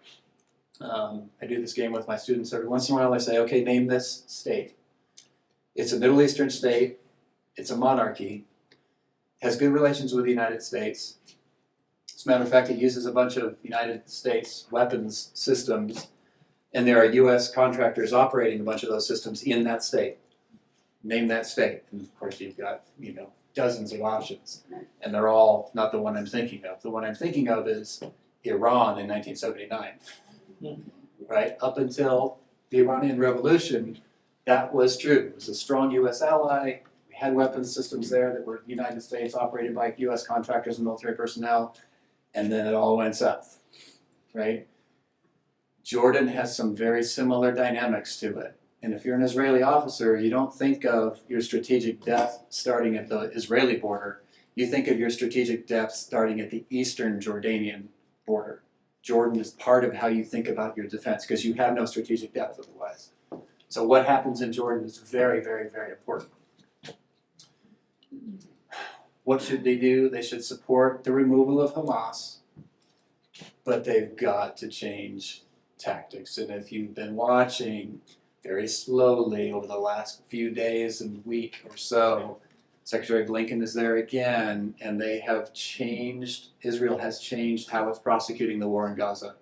I do this game with my students every once in a while. I say, okay, name this state. It's a Middle Eastern state. It's a monarchy. Has good relations with the United States. As a matter of fact, it uses a bunch of United States weapons systems, and there are U.S. contractors operating a bunch of those systems in that state. Name that state. And of course, you've got, dozens of options, and they're all not the one I'm thinking of. The one I'm thinking of is Iran in 1979, right? Up until the Iranian Revolution, that was true. It was a strong U.S. ally. We had weapons systems there that were United States operated by U.S. contractors and military personnel, and then it all went south, right? Jordan has some very similar dynamics to it. And if you're an Israeli officer, you don't think of your strategic depth starting at the Israeli border. You think of your strategic depth starting at the eastern Jordanian border. Jordan is part of how you think about your defense because you have no strategic depth otherwise. So what happens in Jordan is very, very, very important. What should they do? They should support the removal of Hamas, but they've got to change tactics. And if you've been watching very slowly over the last few days and week or so, Secretary Blinken is there again, and they have changed, Israel has changed how it's prosecuting the war in Gaza.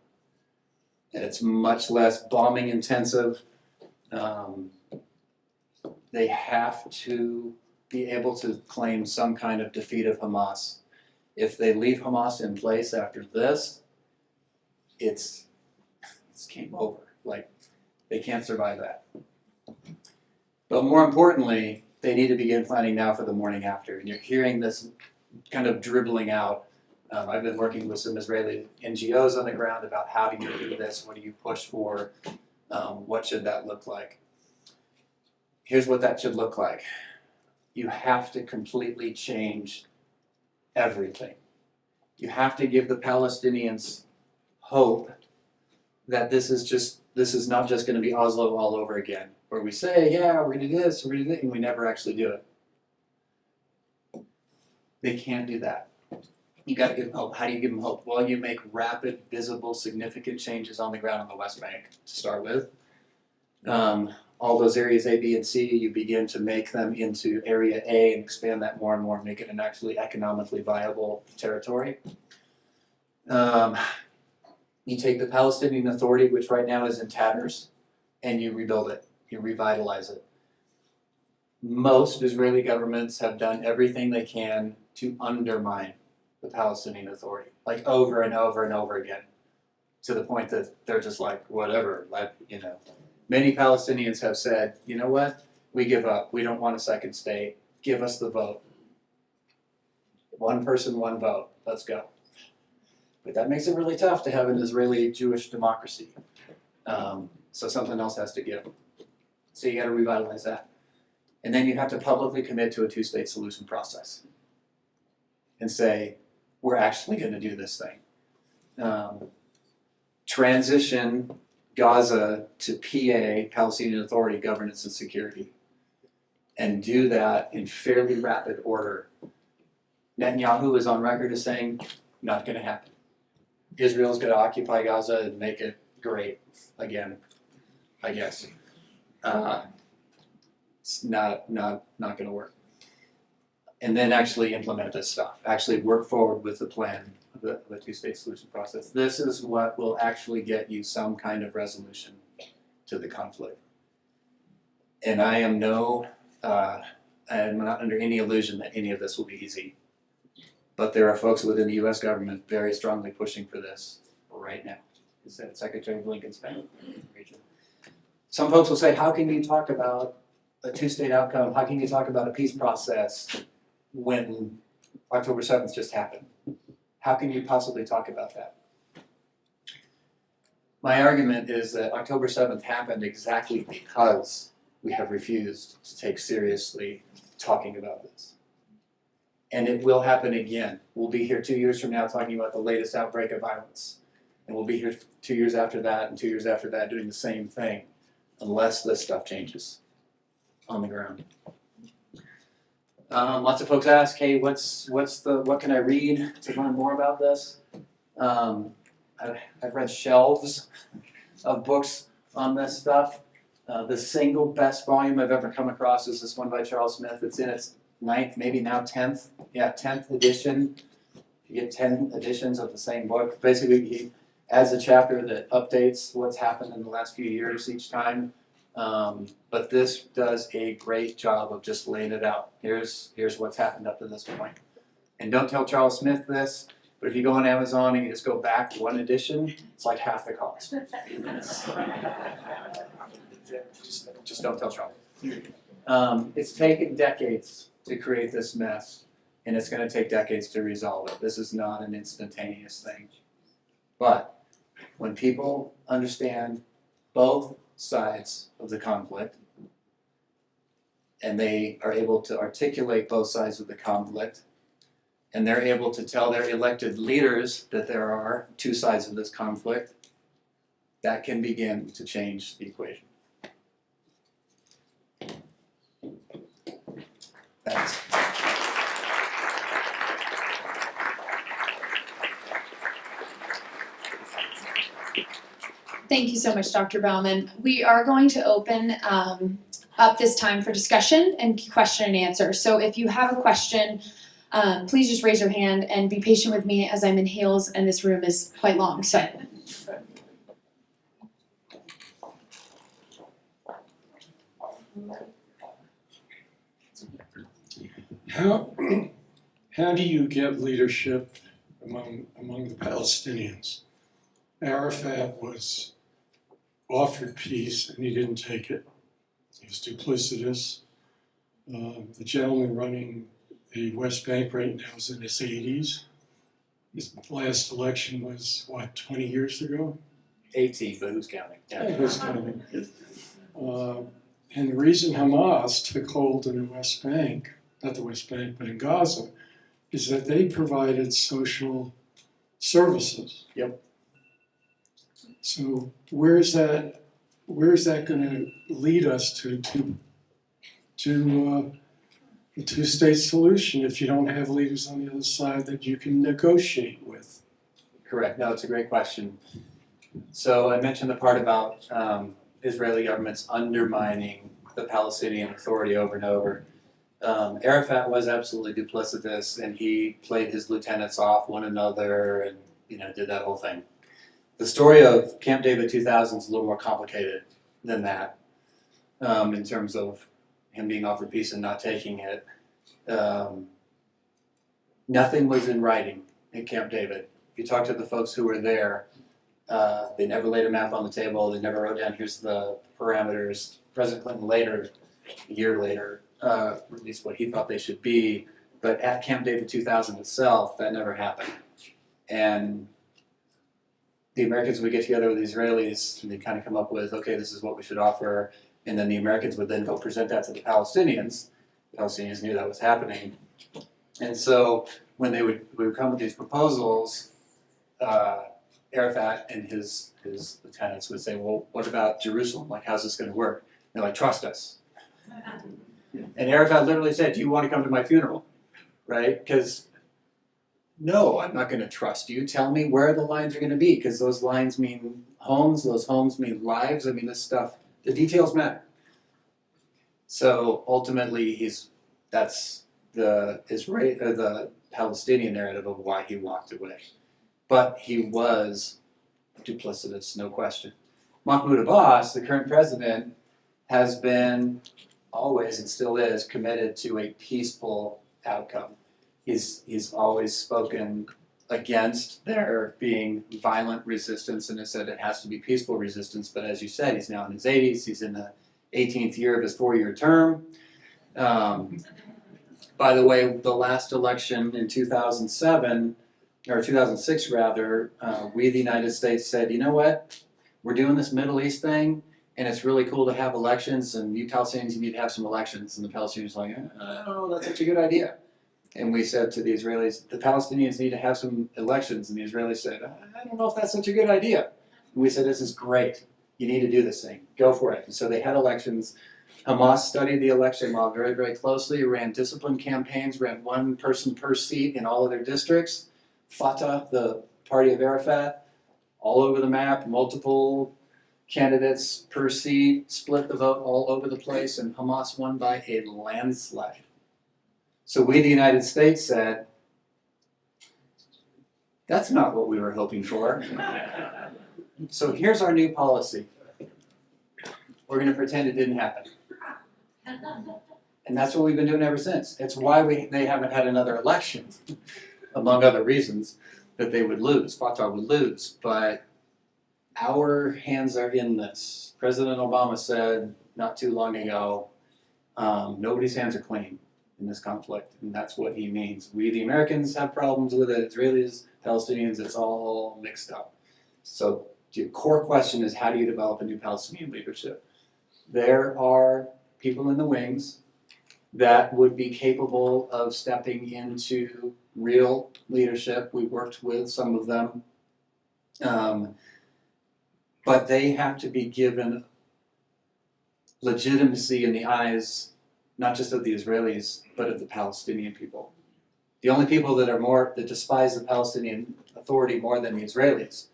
And it's much less bombing intensive. They have to be able to claim some kind of defeat of Hamas. If they leave Hamas in place after this, it's game over. Like, they can't survive that. But more importantly, they need to begin planning now for the morning after. And you're hearing this kind of dribbling out. I've been working with some Israeli NGOs on the ground about how do you do this, what do you push for, what should that look like. Here's what that should look like. You have to completely change everything. You have to give the Palestinians hope that this is not just going to be Oslo all over again, where we say, yeah, we're going to do this, we're going to do that, and we never actually do it. They can't do that. You got to give them hope. How do you give them hope? Well, you make rapid, visible, significant changes on the ground on the West Bank to start with. All those areas A, B, and C, you begin to make them into Area A and expand that more and more, make it an actually economically viable territory. You take the Palestinian Authority, which right now is in tatters, and you rebuild it, you revitalize it. Most Israeli governments have done everything they can to undermine the Palestinian Authority, like over and over and over again, to the point that they're just like, whatever, Many Palestinians have said, you know what, we give up, we don't want a second state, give us the vote. One person, one vote, let's go. But that makes it really tough to have an Israeli-Jewish democracy. So something else has to give. So you got to revitalize that. And then you have to publicly commit to a two-state solution process and say, we're actually going to do this thing. Transition Gaza to PA, Palestinian Authority Governance and Security, and do that in fairly rapid order. Netanyahu is on record as saying, not going to happen. Israel's going to occupy Gaza and make it great again, I guess. It's not going to work. And then actually implement this stuff. Actually work forward with the plan of the two-state solution process. This is what will actually get you some kind of resolution to the conflict. And I am I'm not under any illusion that any of this will be easy. But there are folks within the U.S. government very strongly pushing for this right now. Is that Secretary Blinken's region? Some folks will say, how can you talk about a two-state outcome? How can you talk about a peace process when October 7th just happened? How can you possibly talk about that? My argument is that October 7th happened exactly because we have refused to take seriously talking about this. And it will happen again. We'll be here 2 years from now talking about the latest outbreak of violence. And we'll be here 2 years after that and 2 years after that doing the same thing, unless this stuff changes on the ground. Lots of folks ask, hey, what can I read to learn more about this? I've read shelves of books on this stuff. The single best volume I've ever come across is this one by Charles Smith. It's in its 9th, maybe now 10th. Yeah, 10th edition. You get 10 editions of the same book. Basically, he adds a chapter that updates what's happened in the last few years each time. But this does a great job of just laying it out. Here's what's happened up to this point. And don't tell Charles Smith this, but if you go on Amazon and you just go back one edition, it's like half the cost. Just don't tell Charles. It's taken decades to create this mess, and it's going to take decades to resolve it. This is not an instantaneous thing. But when people understand both sides of the conflict, and they are able to articulate both sides of the conflict, and they're able to tell their elected leaders that there are two sides of this conflict, that can begin to change the equation. Thanks. Thank you so much, Dr. Bauman. We are going to open up this time for discussion and question and answer. So if you have a question, please just raise your hand and be patient with me as I'm in heels and this room is quite long. So. How do you get leadership among the Palestinians? Arafat was offered peace and he didn't take it. He was duplicitous. The gentleman running the West Bank right now is in his 80s. His last election was, 20 years ago? 18, but who's counting? Yeah, who's counting? And the reason Hamas took hold in the West Bank, not the West Bank, but in Gaza, is that they provided social services. Yep. So where is that going to lead us to a two-state solution if you don't have leaders on the other side that you can negotiate with? Correct. No, it's a great question. So I mentioned the part about Israeli governments undermining the Palestinian Authority over and over. Arafat was absolutely duplicitous, and he played his lieutenants off one another, and did that whole thing. The story of Camp David 2000 is a little more complicated than that, in terms of him being offered peace and not taking it. Nothing was in writing in Camp David. If you talk to the folks who were there, they never laid a map on the table. They never wrote down, here's the parameters. President Clinton later, a year later, released what he thought they should be. But at Camp David 2000 itself, that never happened. And the Americans would get together with the Israelis and they'd kind of come up with, okay, this is what we should offer. And then the Americans would then go present that to the Palestinians. The Palestinians knew that was happening. And so when we would come with these proposals, Arafat and his lieutenants would say, well, what about Jerusalem? Like, how's this going to work? They're like, trust us. And Arafat literally said, do you want to come to my funeral? Right? Because, no, I'm not going to trust you. Tell me where the lines are going to be, because those lines mean homes, those homes mean lives. I mean, this stuff, the details matter. So ultimately, that's the Palestinian narrative of why he walked away. But he was duplicitous, no question. Mahmoud Abbas, the current president, has been always and still is committed to a peaceful outcome. He's always spoken against there being violent resistance and has said it has to be peaceful resistance. But as you said, he's now in his 80s. He's in the 18th year of his 4-year term. By the way, the last election in 2007, or 2006 rather, we, the United States, said, you know what? We're doing this Middle East thing, and it's really cool to have elections, and you Palestinians, you need to have some elections. And the Palestinians were like, I don't know, that's such a good idea. And we said to the Israelis, the Palestinians need to have some elections. And the Israelis said, I don't know if that's such a good idea. And we said, this is great. You need to do this thing. Go for it. And so they had elections. Hamas studied the election law very, very closely, ran disciplined campaigns, ran one person per seat in all of their districts. Fatah, the party of Arafat, all over the map, multiple candidates per seat, split the vote all over the place, and Hamas won by a landslide. So we, the United States, said, that's not what we were hoping for. So here's our new policy. We're going to pretend it didn't happen. And that's what we've been doing ever since. It's why they haven't had another election, among other reasons, that they would lose. Fatah would lose. But our hands are in this. President Obama said not too long ago, nobody's hands are clean in this conflict, and that's what he means. We, the Americans, have problems with it. Israelis, Palestinians, it's all mixed up. So the core question is, how do you develop a new Palestinian leadership? There are people in the wings that would be capable of stepping into real leadership. We worked with some of them. But they have to be given legitimacy in the eyes, not just of the Israelis, but of the Palestinian people. The only people that despise the Palestinian Authority more than the Israelis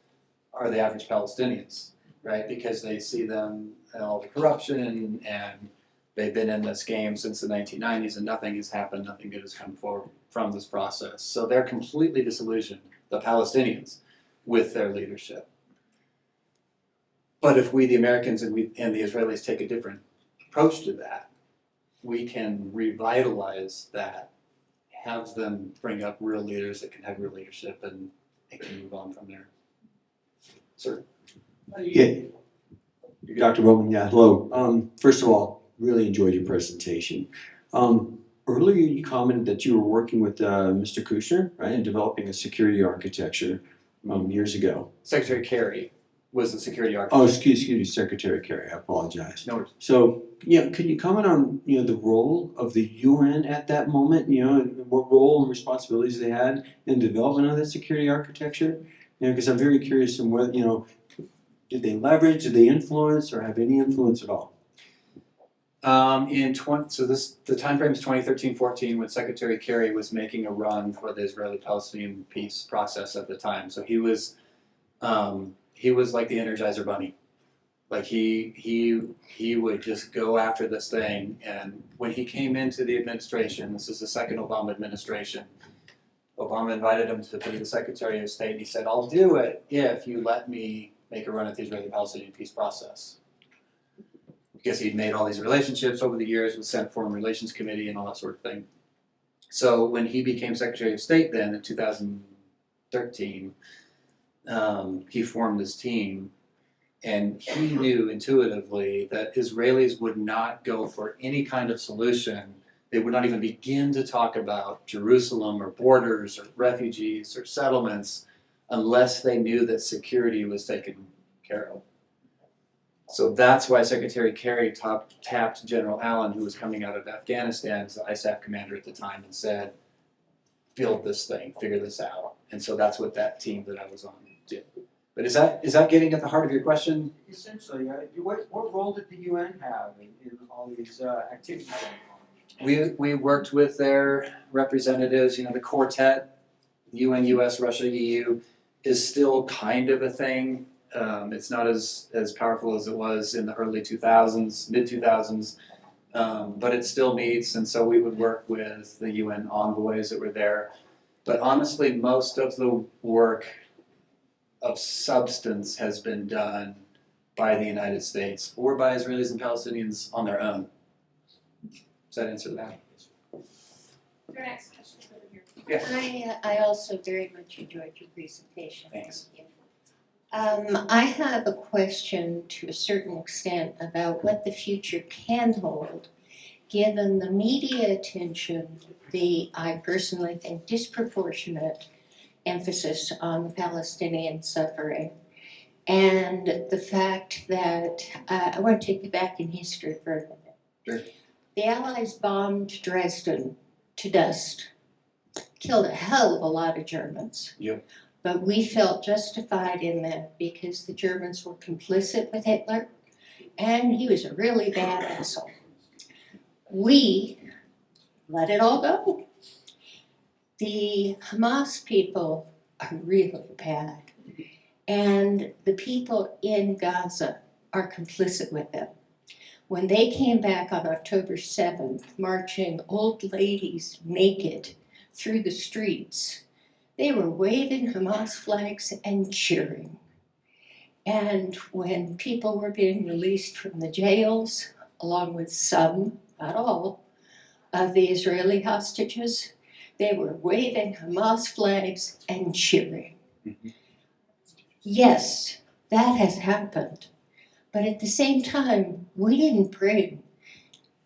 are the average Palestinians, right? Because they see them and all the corruption, and they've been in this game since the 1990s, and nothing has happened, nothing good has come forward from this process. So they're completely disillusioned, the Palestinians, with their leadership. But if we, the Americans, and the Israelis take a different approach to that, we can revitalize that, have them bring up real leaders that can have real leadership, and it can move on from there. Sir? Yeah. Dr. Bauman, yeah, hello. First of all, really enjoyed your presentation. Earlier you commented that you were working with Mr. Kushner, right, in developing a security architecture years ago. Secretary Kerry was the security architect. Oh, excuse me, Secretary Kerry, I apologize. No worries. So, yeah, could you comment on, the role of the UN at that moment, and what role and responsibilities they had in the development of that security architecture? Because I'm very curious on whether, did they leverage, did they influence, or have any influence at all? The time frame is 2013-14 when Secretary Kerry was making a run for the Israeli-Palestinian peace process at the time. So he was like the Energizer Bunny. Like he would just go after this thing. And when he came into the administration, this is the second Obama administration, Obama invited him to be the Secretary of State, and he said, I'll do it if you let me make a run at the Israeli-Palestinian peace process. Because he'd made all these relationships over the years with Senate Foreign Relations Committee and all that sort of thing. So when he became Secretary of State then in 2013, he formed this team, and he knew intuitively that Israelis would not go for any kind of solution. They would not even begin to talk about Jerusalem or borders or refugees or settlements unless they knew that security was taken care of. So that's why Secretary Kerry tapped General Allen, who was coming out of Afghanistan as the ISAF commander at the time, and said, build this thing, figure this out. And so that's what that team that I was on did. But is that getting at the heart of your question? Essentially, what role did the UN have in all these activities going on? We worked with their representatives, the quartet, UN, US, Russia, EU, is still kind of a thing. It's not as powerful as it was in the early 2000s, mid 2000s, but it still meets, and so we would work with the UN envoys that were there. But honestly, most of the work of substance has been done by the United States or by Israelis and Palestinians on their own. Does that answer that? Your next question is over here. Yeah. I also very much enjoyed your presentation. Thanks. Thank you. I have a question to a certain extent about what the future can hold, given the media attention, I personally think, disproportionate emphasis on the Palestinian suffering, and the fact that, I want to take you back in history for a minute. Sure. The Allies bombed Dresden to dust, killed a hell of a lot of Germans. Yep. But we felt justified in that because the Germans were complicit with Hitler, and he was a really bad asshole. We let it all go. The Hamas people are really bad, and the people in Gaza are complicit with them. When they came back on October 7th, marching old ladies naked through the streets, they were waving Hamas flags and cheering. And when people were being released from the jails, along with some, not all, of the Israeli hostages, they were waving Hamas flags and cheering. Mm-hmm. Yes, that has happened. But at the same time, we didn't bring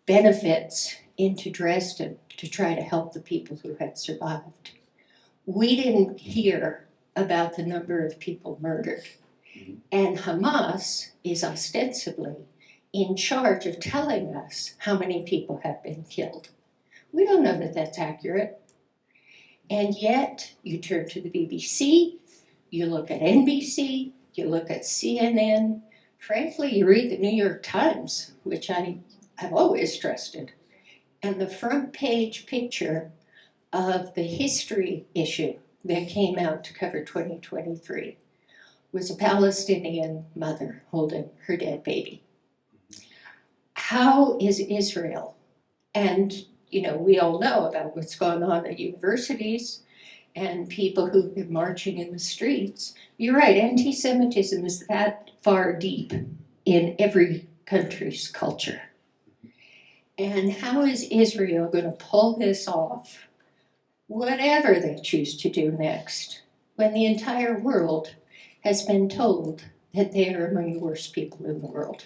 benefits into Dresden to try to help the people who had survived. We didn't hear about the number of people murdered. And Hamas is ostensibly in charge of telling us how many people have been killed. We don't know that that's accurate. And yet, you turn to the BBC, you look at NBC, you look at CNN, frankly, you read the New York Times, which I have always trusted, and the front page picture of the history issue that came out to cover 2023 was a Palestinian mother holding her dead baby. How is Israel? And we all know about what's gone on at universities and people who've been marching in the streets. You're right, anti-Semitism is that far deep in every country's culture. And how is Israel going to pull this off, whatever they choose to do next, when the entire world has been told that they are among the worst people in the world?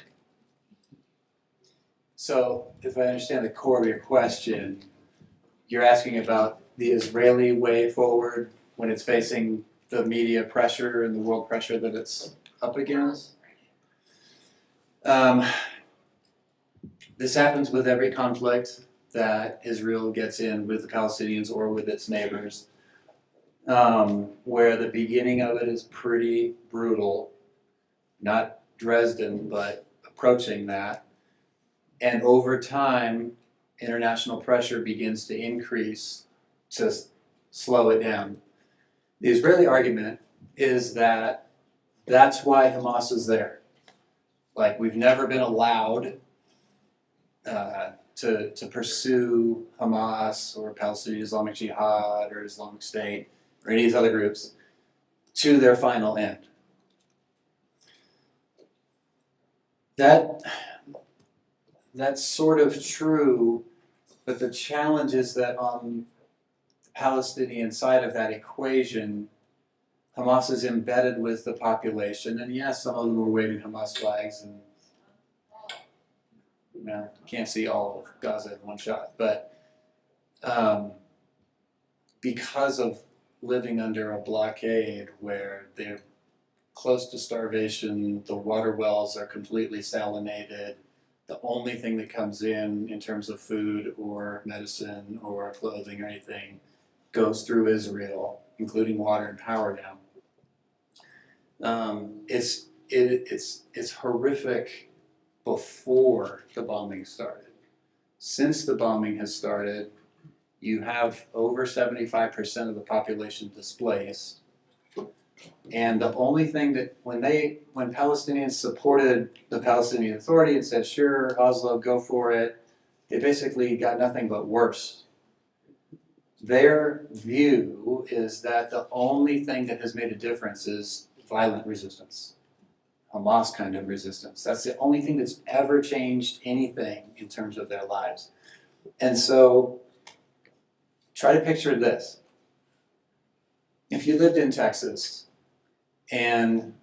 So, if I understand the core of your question, you're asking about the Israeli way forward when it's facing the media pressure and the world pressure that it's up against? This happens with every conflict that Israel gets in with the Palestinians or with its neighbors, where the beginning of it is pretty brutal, not Dresden, but approaching that. And over time, international pressure begins to increase to slow it down. The Israeli argument is that that's why Hamas is there. Like, we've never been allowed to pursue Hamas or Palestinian Islamic Jihad or Islamic State or any of these other groups to their final end. That's sort of true, but the challenge is that on the Palestinian side of that equation, Hamas is embedded with the population, and yes, some of them were waving Hamas flags, and you can't see all of Gaza in one shot, but because of living under a blockade where they're close to starvation, the water wells are completely salinated, the only thing that comes in terms of food or medicine or clothing or anything goes through Israel, including water and power now. It's horrific before the bombing started. Since the bombing has started, you have over 75% of the population displaced. And the only thing that when Palestinians supported the Palestinian Authority and said, sure, Oslo, go for it, they basically got nothing but worse. Their view is that the only thing that has made a difference is violent resistance, Hamas kind of resistance. That's the only thing that's ever changed anything in terms of their lives. And so try to picture this. If you lived in Texas, and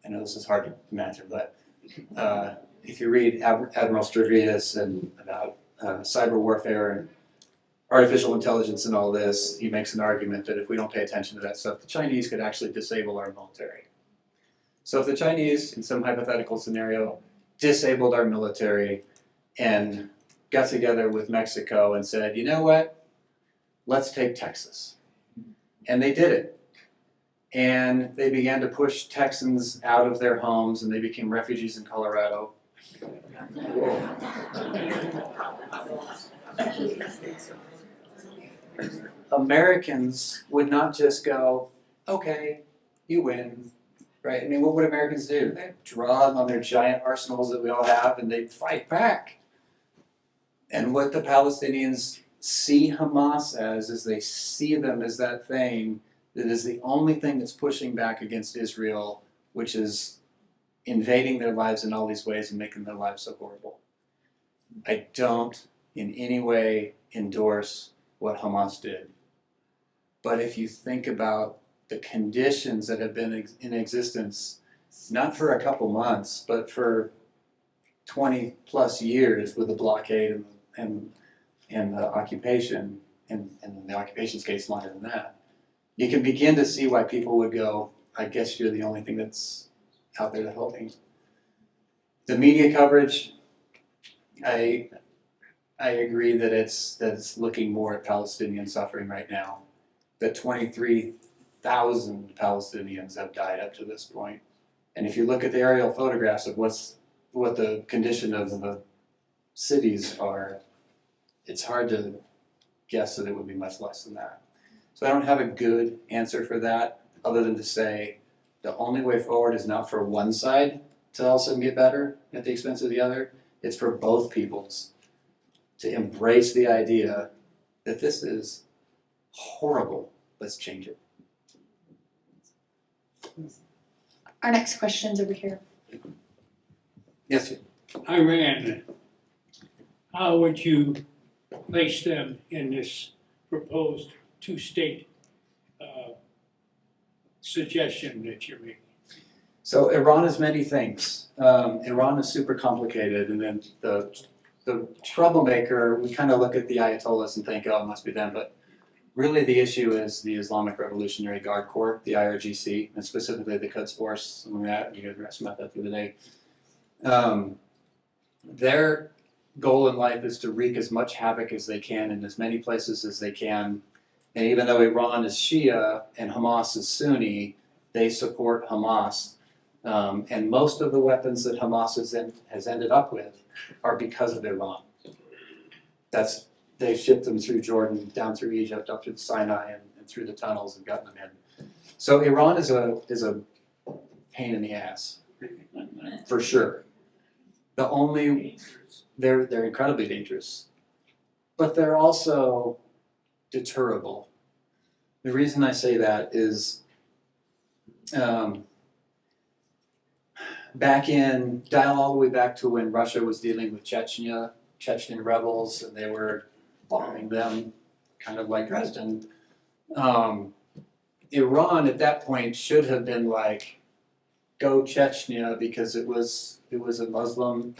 I know this is hard to imagine, but if you read Admiral Stavridis and about cyber warfare and artificial intelligence and all this, he makes an argument that if we don't pay attention to that stuff, the Chinese could actually disable our military. So if the Chinese, in some hypothetical scenario, disabled our military and got together with Mexico and said, you know what, let's take Texas. And they did it. And they began to push Texans out of their homes and they became refugees in Colorado. Americans would not just go, okay, you win, right? I mean, what would Americans do? They'd draw on their giant arsenals that we all have and they'd fight back. And what the Palestinians see Hamas as is they see them as that thing that is the only thing that's pushing back against Israel, which is invading their lives in all these ways and making their lives so horrible. I don't in any way endorse what Hamas did. But if you think about the conditions that have been in existence, not for a couple months, but for 20 plus years with the blockade and the occupation, and in the occupation's case longer than that, you can begin to see why people would go, I guess you're the only thing that's out there to help me. The media coverage, I agree that it's looking more at Palestinian suffering right now. That 23,000 Palestinians have died up to this point. And if you look at the aerial photographs of what the condition of the cities are, it's hard to guess that it would be much less than that. So I don't have a good answer for that, other than to say the only way forward is not for one side to all of a sudden get better at the expense of the other. It's for both peoples to embrace the idea that this is horrible. Let's change it. Our next question's over here. Yes, sir. Iran, how would you place them in this proposed two-state suggestion that you're making? So Iran is many things. Iran is super complicated, and then the troublemaker, we kind of look at the Ayatollahs and think, oh, it must be them, but really the issue is the Islamic Revolutionary Guard Corps, the IRGC, and specifically the Quds Force, something like that. You guys were asking about that the other day. Their goal in life is to wreak as much havoc as they can in as many places as they can. And even though Iran is Shia and Hamas is Sunni, they support Hamas. And most of the weapons that Hamas has ended up with are because of Iran. They've shipped them through Jordan, down through Egypt, up through the Sinai, and through the tunnels and gotten them in. So Iran is a pain in the ass, for sure. They're incredibly dangerous, but they're also deterrable. The reason I say that is dial all the way back to when Russia was dealing with Chechen rebels, and they were bombing them, kind of like Dresden. Iran at that point should have been like, go Chechnya, because it was a Muslim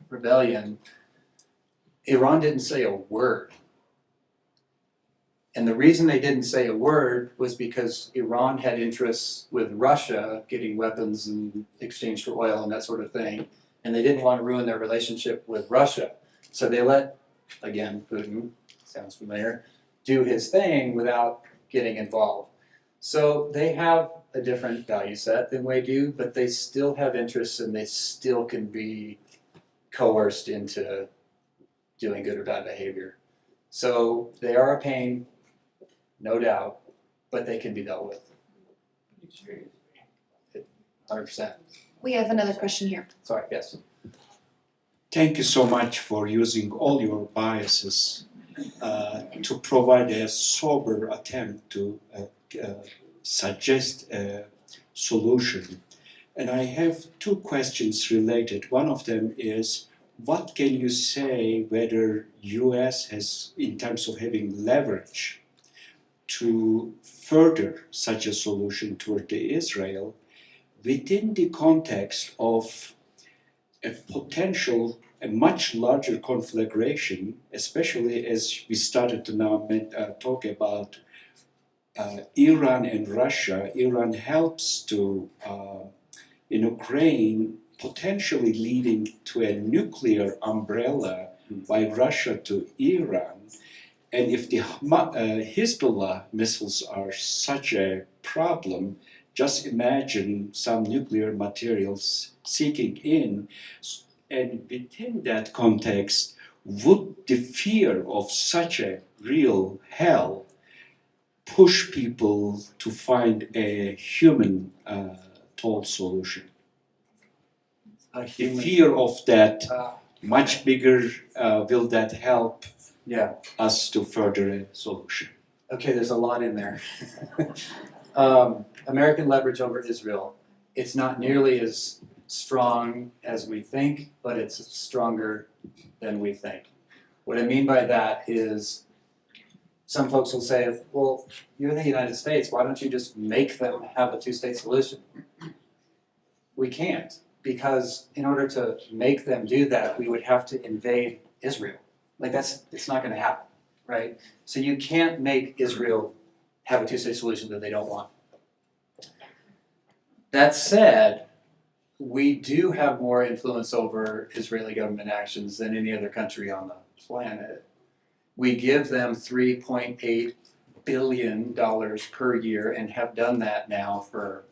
rebellion. Iran didn't say a word. And the reason they didn't say a word was because Iran had interests with Russia getting weapons in exchange for oil and that sort of thing. And they didn't want to ruin their relationship with Russia. So they let, again, Putin, sounds familiar, do his thing without getting involved. So they have a different value set than we do, but they still have interests and they still can be coerced into doing good or bad behavior. So they are a pain, no doubt, but they can be dealt with. 100%. We have another question here. Sorry, yes. Thank you so much for using all your biases to provide a sober attempt to suggest a solution. And I have two questions related. One of them is, what can you say whether US has, in terms of having leverage to further such a solution toward Israel within the context of a potential, a much larger conflagration, especially as we started to now talk about Iran and Russia. Iran helps to in Ukraine, potentially leading to a nuclear umbrella by Russia to Iran. And if the Hezbollah missiles are such a problem, just imagine some nuclear materials seeking in. And within that context, would the fear of such a real hell push people to find a human toll solution? The fear of that much bigger, will that help us to further a solution? Okay, there's a lot in there. American leverage over Israel, it's not nearly as strong as we think, but it's stronger than we think. What I mean by that is some folks will say, well, you're the United States, why don't you just make them have a two-state solution? We can't, because in order to make them do that, we would have to invade Israel. Like it's not gonna happen, right? So you can't make Israel have a two-state solution that they don't want. That said, we do have more influence over Israeli government actions than any other country on the planet. We give them $3.8 billion per year and have done that now for,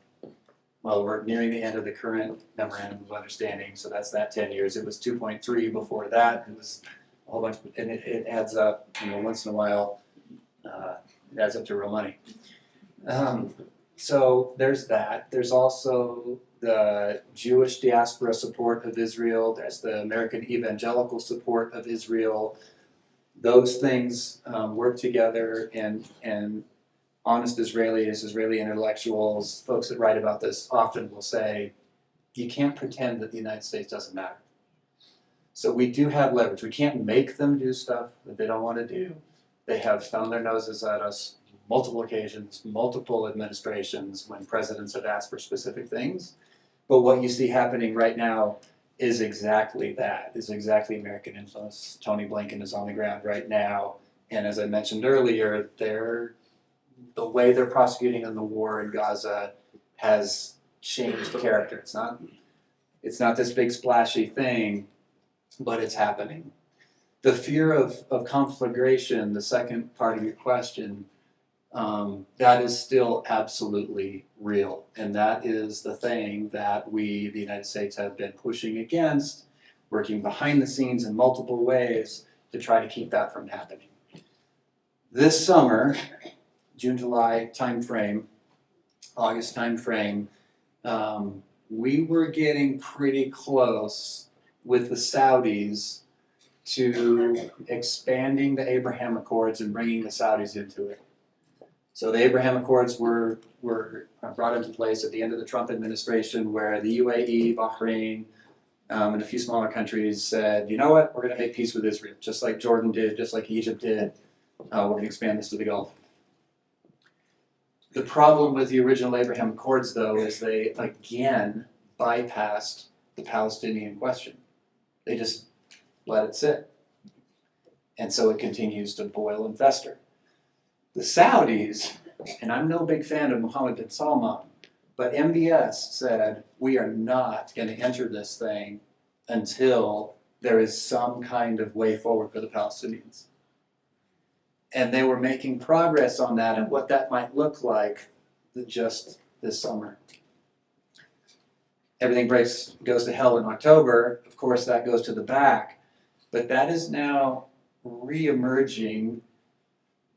well, we're nearing the end of the current memorandum of understanding, so that's that 10 years. It was 2.3 before that. It was a whole bunch, and it adds up, once in a while, it adds up to real money. So there's that. There's also the Jewish diaspora support of Israel. There's the American evangelical support of Israel. Those things work together, and honest Israelis, Israeli intellectuals, folks that write about this often will say, you can't pretend that the United States doesn't matter. So we do have leverage. We can't make them do stuff that they don't want to do. They have thumbed their noses at us multiple occasions, multiple administrations when presidents have asked for specific things. But what you see happening right now is exactly that, is exactly American influence. Tony Blinken is on the ground right now. And as I mentioned earlier, the way they're prosecuting in the war in Gaza has changed character. It's not this big splashy thing, but it's happening. The fear of conflagration, the second part of your question, that is still absolutely real. And that is the thing that we, the United States, have been pushing against, working behind the scenes in multiple ways to try to keep that from happening. This summer, June, July timeframe, August timeframe, we were getting pretty close with the Saudis to expanding the Abraham Accords and bringing the Saudis into it. So the Abraham Accords were brought into place at the end of the Trump administration, where the UAE, Bahrain, and a few smaller countries said, you know what, we're going to make peace with Israel, just like Jordan did, just like Egypt did. We're going to expand this to the Gulf. The problem with the original Abraham Accords, though, is they again bypassed the Palestinian question. They just let it sit. And so it continues to boil and fester. The Saudis, and I'm no big fan of Mohammed bin Salman, but MBS said, we are not going to enter this thing until there is some kind of way forward for the Palestinians. And they were making progress on that and what that might look like just this summer. Everything goes to hell in October. Of course, that goes to the back. But that is now re-emerging.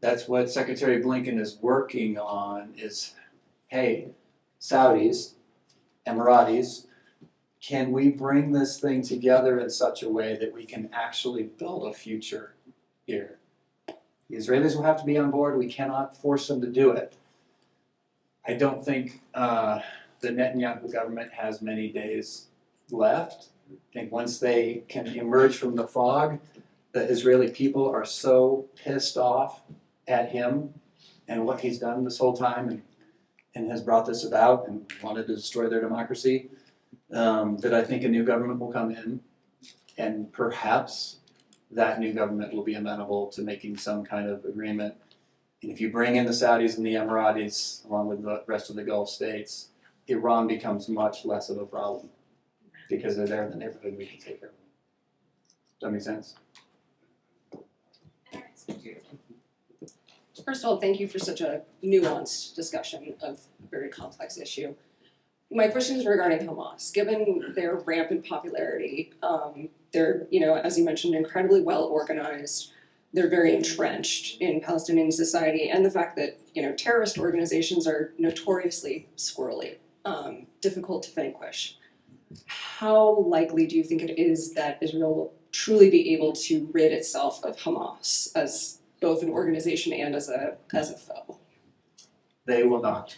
That's what Secretary Blinken is working on is, hey, Saudis, Emiratis, can we bring this thing together in such a way that we can actually build a future here? The Israelis will have to be on board. We cannot force them to do it. I don't think the Netanyahu government has many days left. I think once they can emerge from the fog, the Israeli people are so pissed off at him and what he's done this whole time and has brought this about and wanted to destroy their democracy, that I think a new government will come in, and perhaps that new government will be amenable to making some kind of agreement. And if you bring in the Saudis and the Emiratis, along with the rest of the Gulf states, Iran becomes much less of a problem because they're there in the neighborhood, we can take care of them. Does that make sense? First of all, thank you for such a nuanced discussion of a very complex issue. My question is regarding Hamas. Given their rampant popularity, they're, as you mentioned, incredibly well organized. They're very entrenched in Palestinian society, and the fact that, terrorist organizations are notoriously squirrely, difficult to vanquish. How likely do you think it is that Israel will truly be able to rid itself of Hamas as both an organization and as a foe? They will not.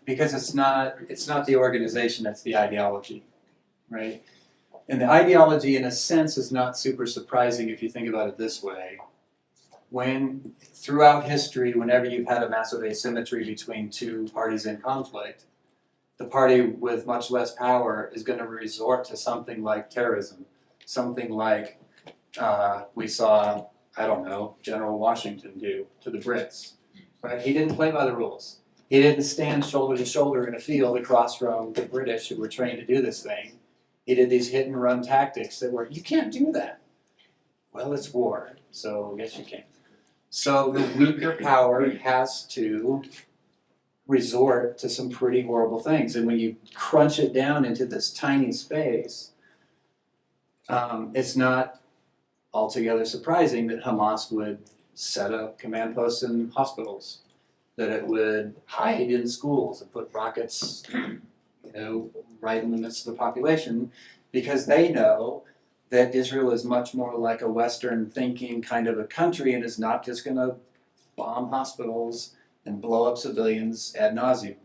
Because it's not the organization, it's the ideology, right? And the ideology, in a sense, is not super surprising if you think about it this way. When, throughout history, whenever you've had a massive asymmetry between two parties in conflict, the party with much less power is going to resort to something like terrorism, something like we saw, I don't know, General Washington do to the Brits, right? He didn't play by the rules. He didn't stand shoulder to shoulder in a field across from the British who were trained to do this thing. He did these hit and run tactics that were, you can't do that. Well, it's war, so yes you can. So the weaker power has to resort to some pretty horrible things. And when you crunch it down into this tiny space, it's not altogether surprising that Hamas would set up command posts in hospitals, that it would hide in schools and put rockets, right in the midst of the population, because they know that Israel is much more like a Western thinking kind of a country and is not just going to bomb hospitals and blow up civilians ad nauseum.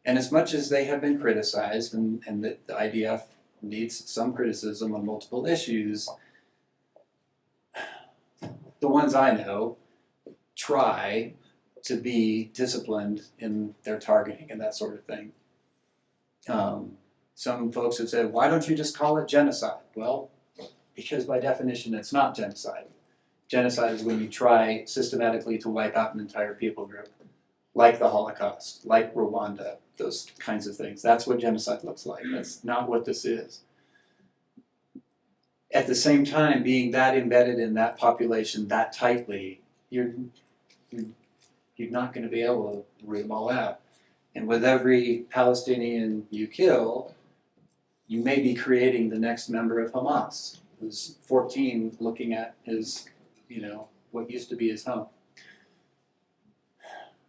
And as much as they have been criticized, and that the IDF needs some criticism on multiple issues, the ones I know try to be disciplined in their targeting and that sort of thing. Some folks have said, why don't you just call it genocide? Well, because by definition it's not genocide. Genocide is when you try systematically to wipe out an entire people group, like the Holocaust, like Rwanda, those kinds of things. That's what genocide looks like. That's not what this is. At the same time, being that embedded in that population that tightly, you're not going to be able to root them all out. And with every Palestinian you kill, you may be creating the next member of Hamas, who's 14 looking at his, what used to be his home.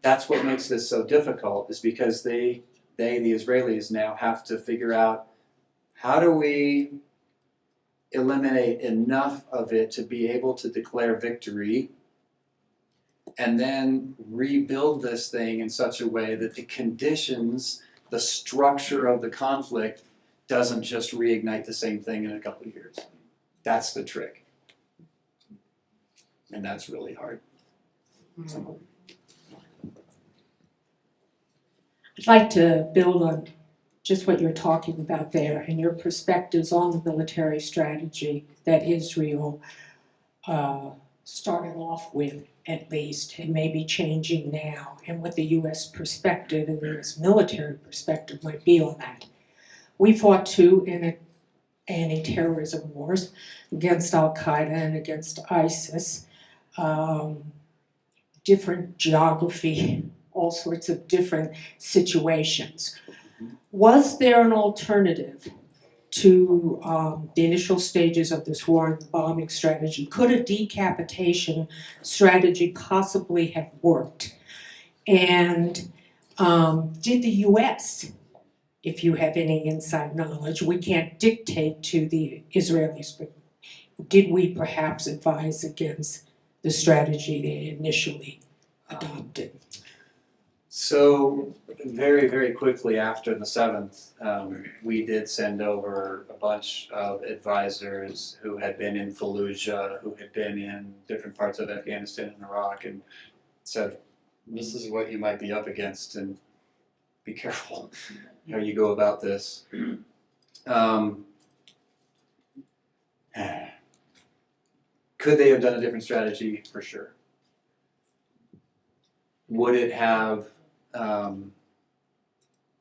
That's what makes this so difficult, is because the Israelis, now have to figure out, how do we eliminate enough of it to be able to declare victory, and then rebuild this thing in such a way that the conditions, the structure of the conflict doesn't just reignite the same thing in a couple of years. That's the trick. And that's really hard. So. I'd like to build on just what you're talking about there and your perspectives on the military strategy that Israel started off with, at least, and maybe changing now, and what the U.S. perspective and the U.S. military perspective might be on that. We fought two anti-terrorism wars against Al-Qaeda and against ISIS. Different geography, all sorts of different situations. Was there an alternative to the initial stages of this war and the bombing strategy? Could a decapitation strategy possibly have worked? And did the U.S., if you have any inside knowledge, we can't dictate to the Israelis, but did we perhaps advise against the strategy they initially adopted? So very, very quickly after the 7th, we did send over a bunch of advisors who had been in Fallujah, who had been in different parts of Afghanistan and Iraq, and said, this is what you might be up against, and be careful how you go about this. Could they have done a different strategy? For sure. Would it have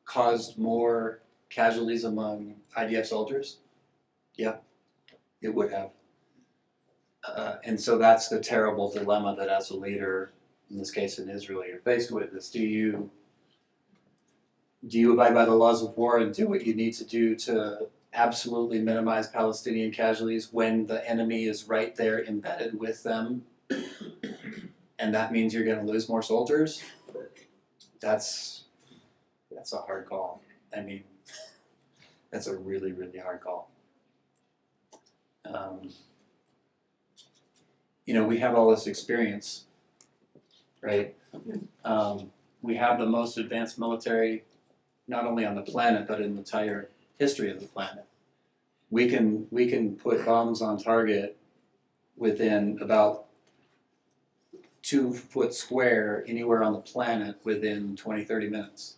caused more casualties among IDF soldiers? Yeah, it would have. And so that's the terrible dilemma that as a leader, in this case in Israel, you're faced with is do you abide by the laws of war and do what you need to do to absolutely minimize Palestinian casualties when the enemy is right there embedded with them, and that means you're going to lose more soldiers? That's a hard call. I mean, that's a really, really hard call. We have all this experience, right? We have the most advanced military, not only on the planet, but in the entire history of the planet. We can put bombs on target within about 2 foot square anywhere on the planet within 20, 30 minutes.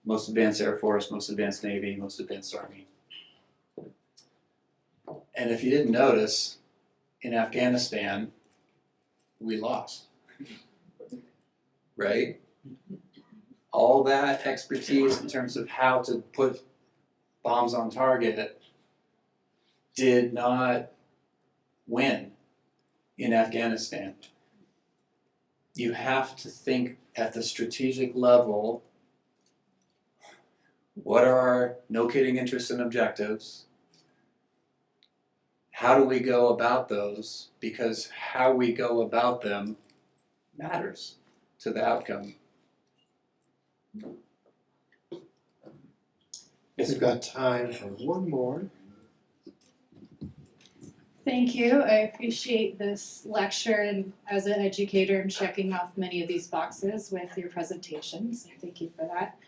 Most advanced Air Force, most advanced Navy, most advanced Army. And if you didn't notice, in Afghanistan, we lost, right? All that expertise in terms of how to put bombs on target did not win in Afghanistan. You have to think at the strategic level, what are our no-kidding interests and objectives? How do we go about those? Because how we go about them matters to the outcome. We've got time for one more. Thank you. I appreciate this lecture, and as an educator, I'm checking off many of these boxes with your presentation, so thank you for that.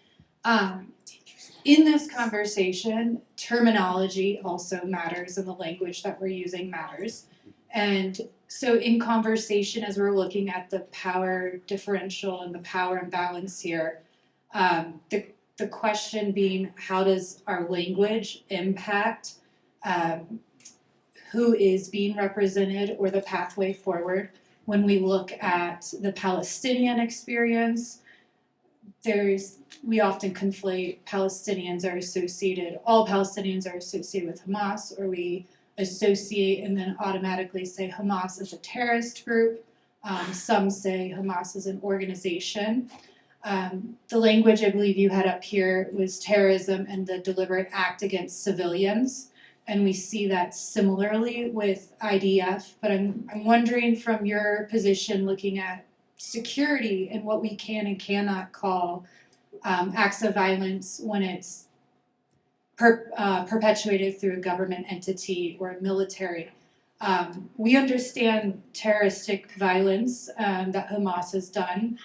In this conversation, terminology also matters, and the language that we're using matters. And so in conversation, as we're looking at the power differential and the power imbalance here, the question being, how does our language impact who is being represented or the pathway forward? When we look at the Palestinian experience, we often conflate all Palestinians are associated with Hamas, or we associate and then automatically say Hamas is a terrorist group. Some say Hamas is an organization. The language I believe you had up here was terrorism and the deliberate act against civilians. And we see that similarly with IDF, but I'm wondering from your position looking at security and what we can and cannot call acts of violence when it's perpetuated through a government entity or a military. We understand terroristic violence that Hamas has done.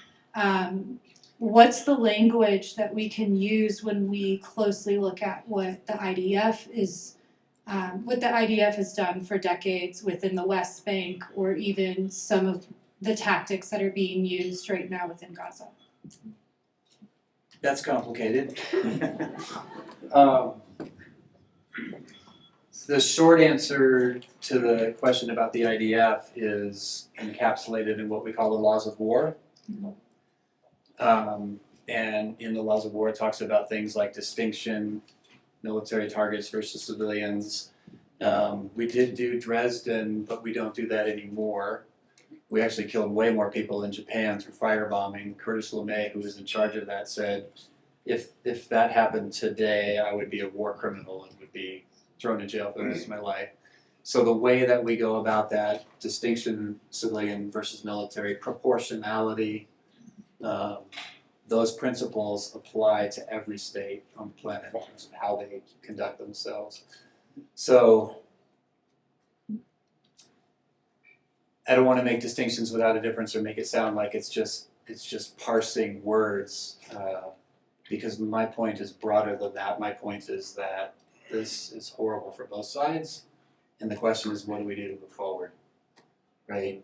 What's the language that we can use when we closely look at what the IDF has done for decades within the West Bank, or even some of the tactics that are being used right now within Gaza? That's complicated. The short answer to the question about the IDF is encapsulated in what we call the laws of war. And in the laws of war, it talks about things like distinction, military targets versus civilians. We did do Dresden, but we don't do that anymore. We actually killed way more people in Japan through firebombing. Curtis LeMay, who was in charge of that, said, if that happened today, I would be a war criminal and would be thrown in jail for the rest of my life. So the way that we go about that, distinction, civilian versus military, proportionality, those principles apply to every state on the planet in terms of how they conduct themselves. So I don't want to make distinctions without a difference or make it sound like it's just parsing words, because my point is broader than that. My point is that this is horrible for both sides, and the question is, what do we do to move forward, right?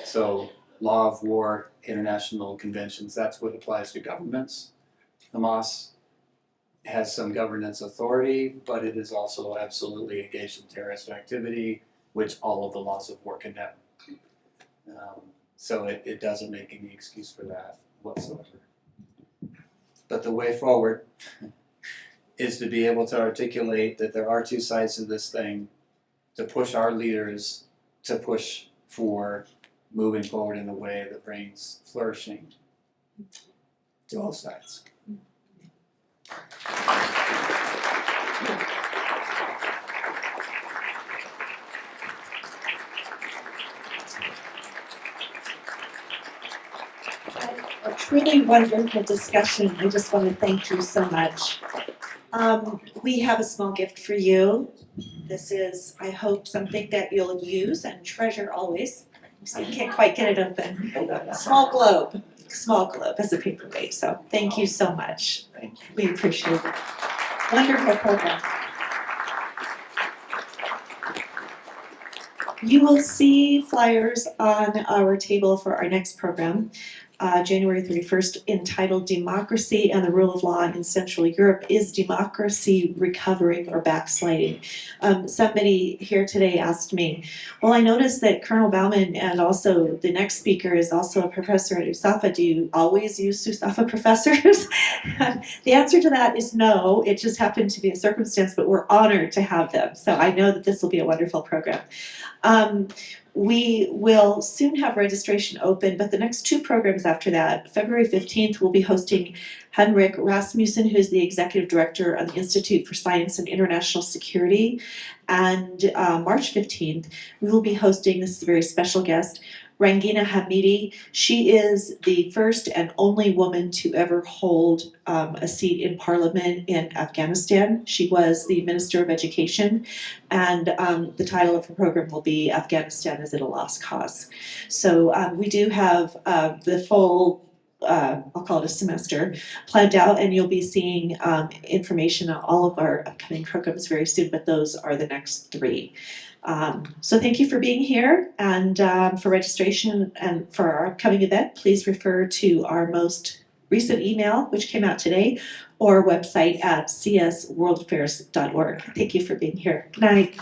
So law of war, international conventions, that's what applies to governments. Hamas has some governance authority, but it is also absolutely engaged in terrorist activity, which all of the laws of war condemn. So it doesn't make any excuse for that whatsoever. But the way forward is to be able to articulate that there are two sides to this thing, to push our leaders to push for moving forward in a way that brings flourishing to all sides. A truly wonderful discussion. I just want to thank you so much. We have a small gift for you. This is, I hope, something that you'll use and treasure always. So you can't quite get it open. Small globe as a paperweight. So thank you so much. We appreciate it. Wonderful program. You will see flyers on our table for our next program, January 31st, entitled Democracy and the Rule of Law in Central Europe. Is democracy recovering or backsliding? Somebody here today asked me, well, I noticed that Colonel Bauman and also the next speaker is also a professor at USAFA. Do you always use USAFA professors? The answer to that is no. It just happened to be a circumstance, but we're honored to have them. So I know that this will be a wonderful program. We will soon have registration open, but the next two programs after that, February 15th, we'll be hosting Henrik Rasmussen, who is the Executive Director of the Institute for Science and International Security. And March 15th, we will be hosting, this is a very special guest, Rangina Hamidi. She is the first and only woman to ever hold a seat in parliament in Afghanistan. She was the Minister of Education, and the title of her program will be Afghanistan Is It a Lost Cause? So we do have the full I'll call it a semester planned out, and you'll be seeing information on all of our upcoming programs very soon, but those are the next three. So thank you for being here, and for registration and for our upcoming event, please refer to our most recent email, which came out today, or website at csworldaffairs.org. Thank you for being here. Good night.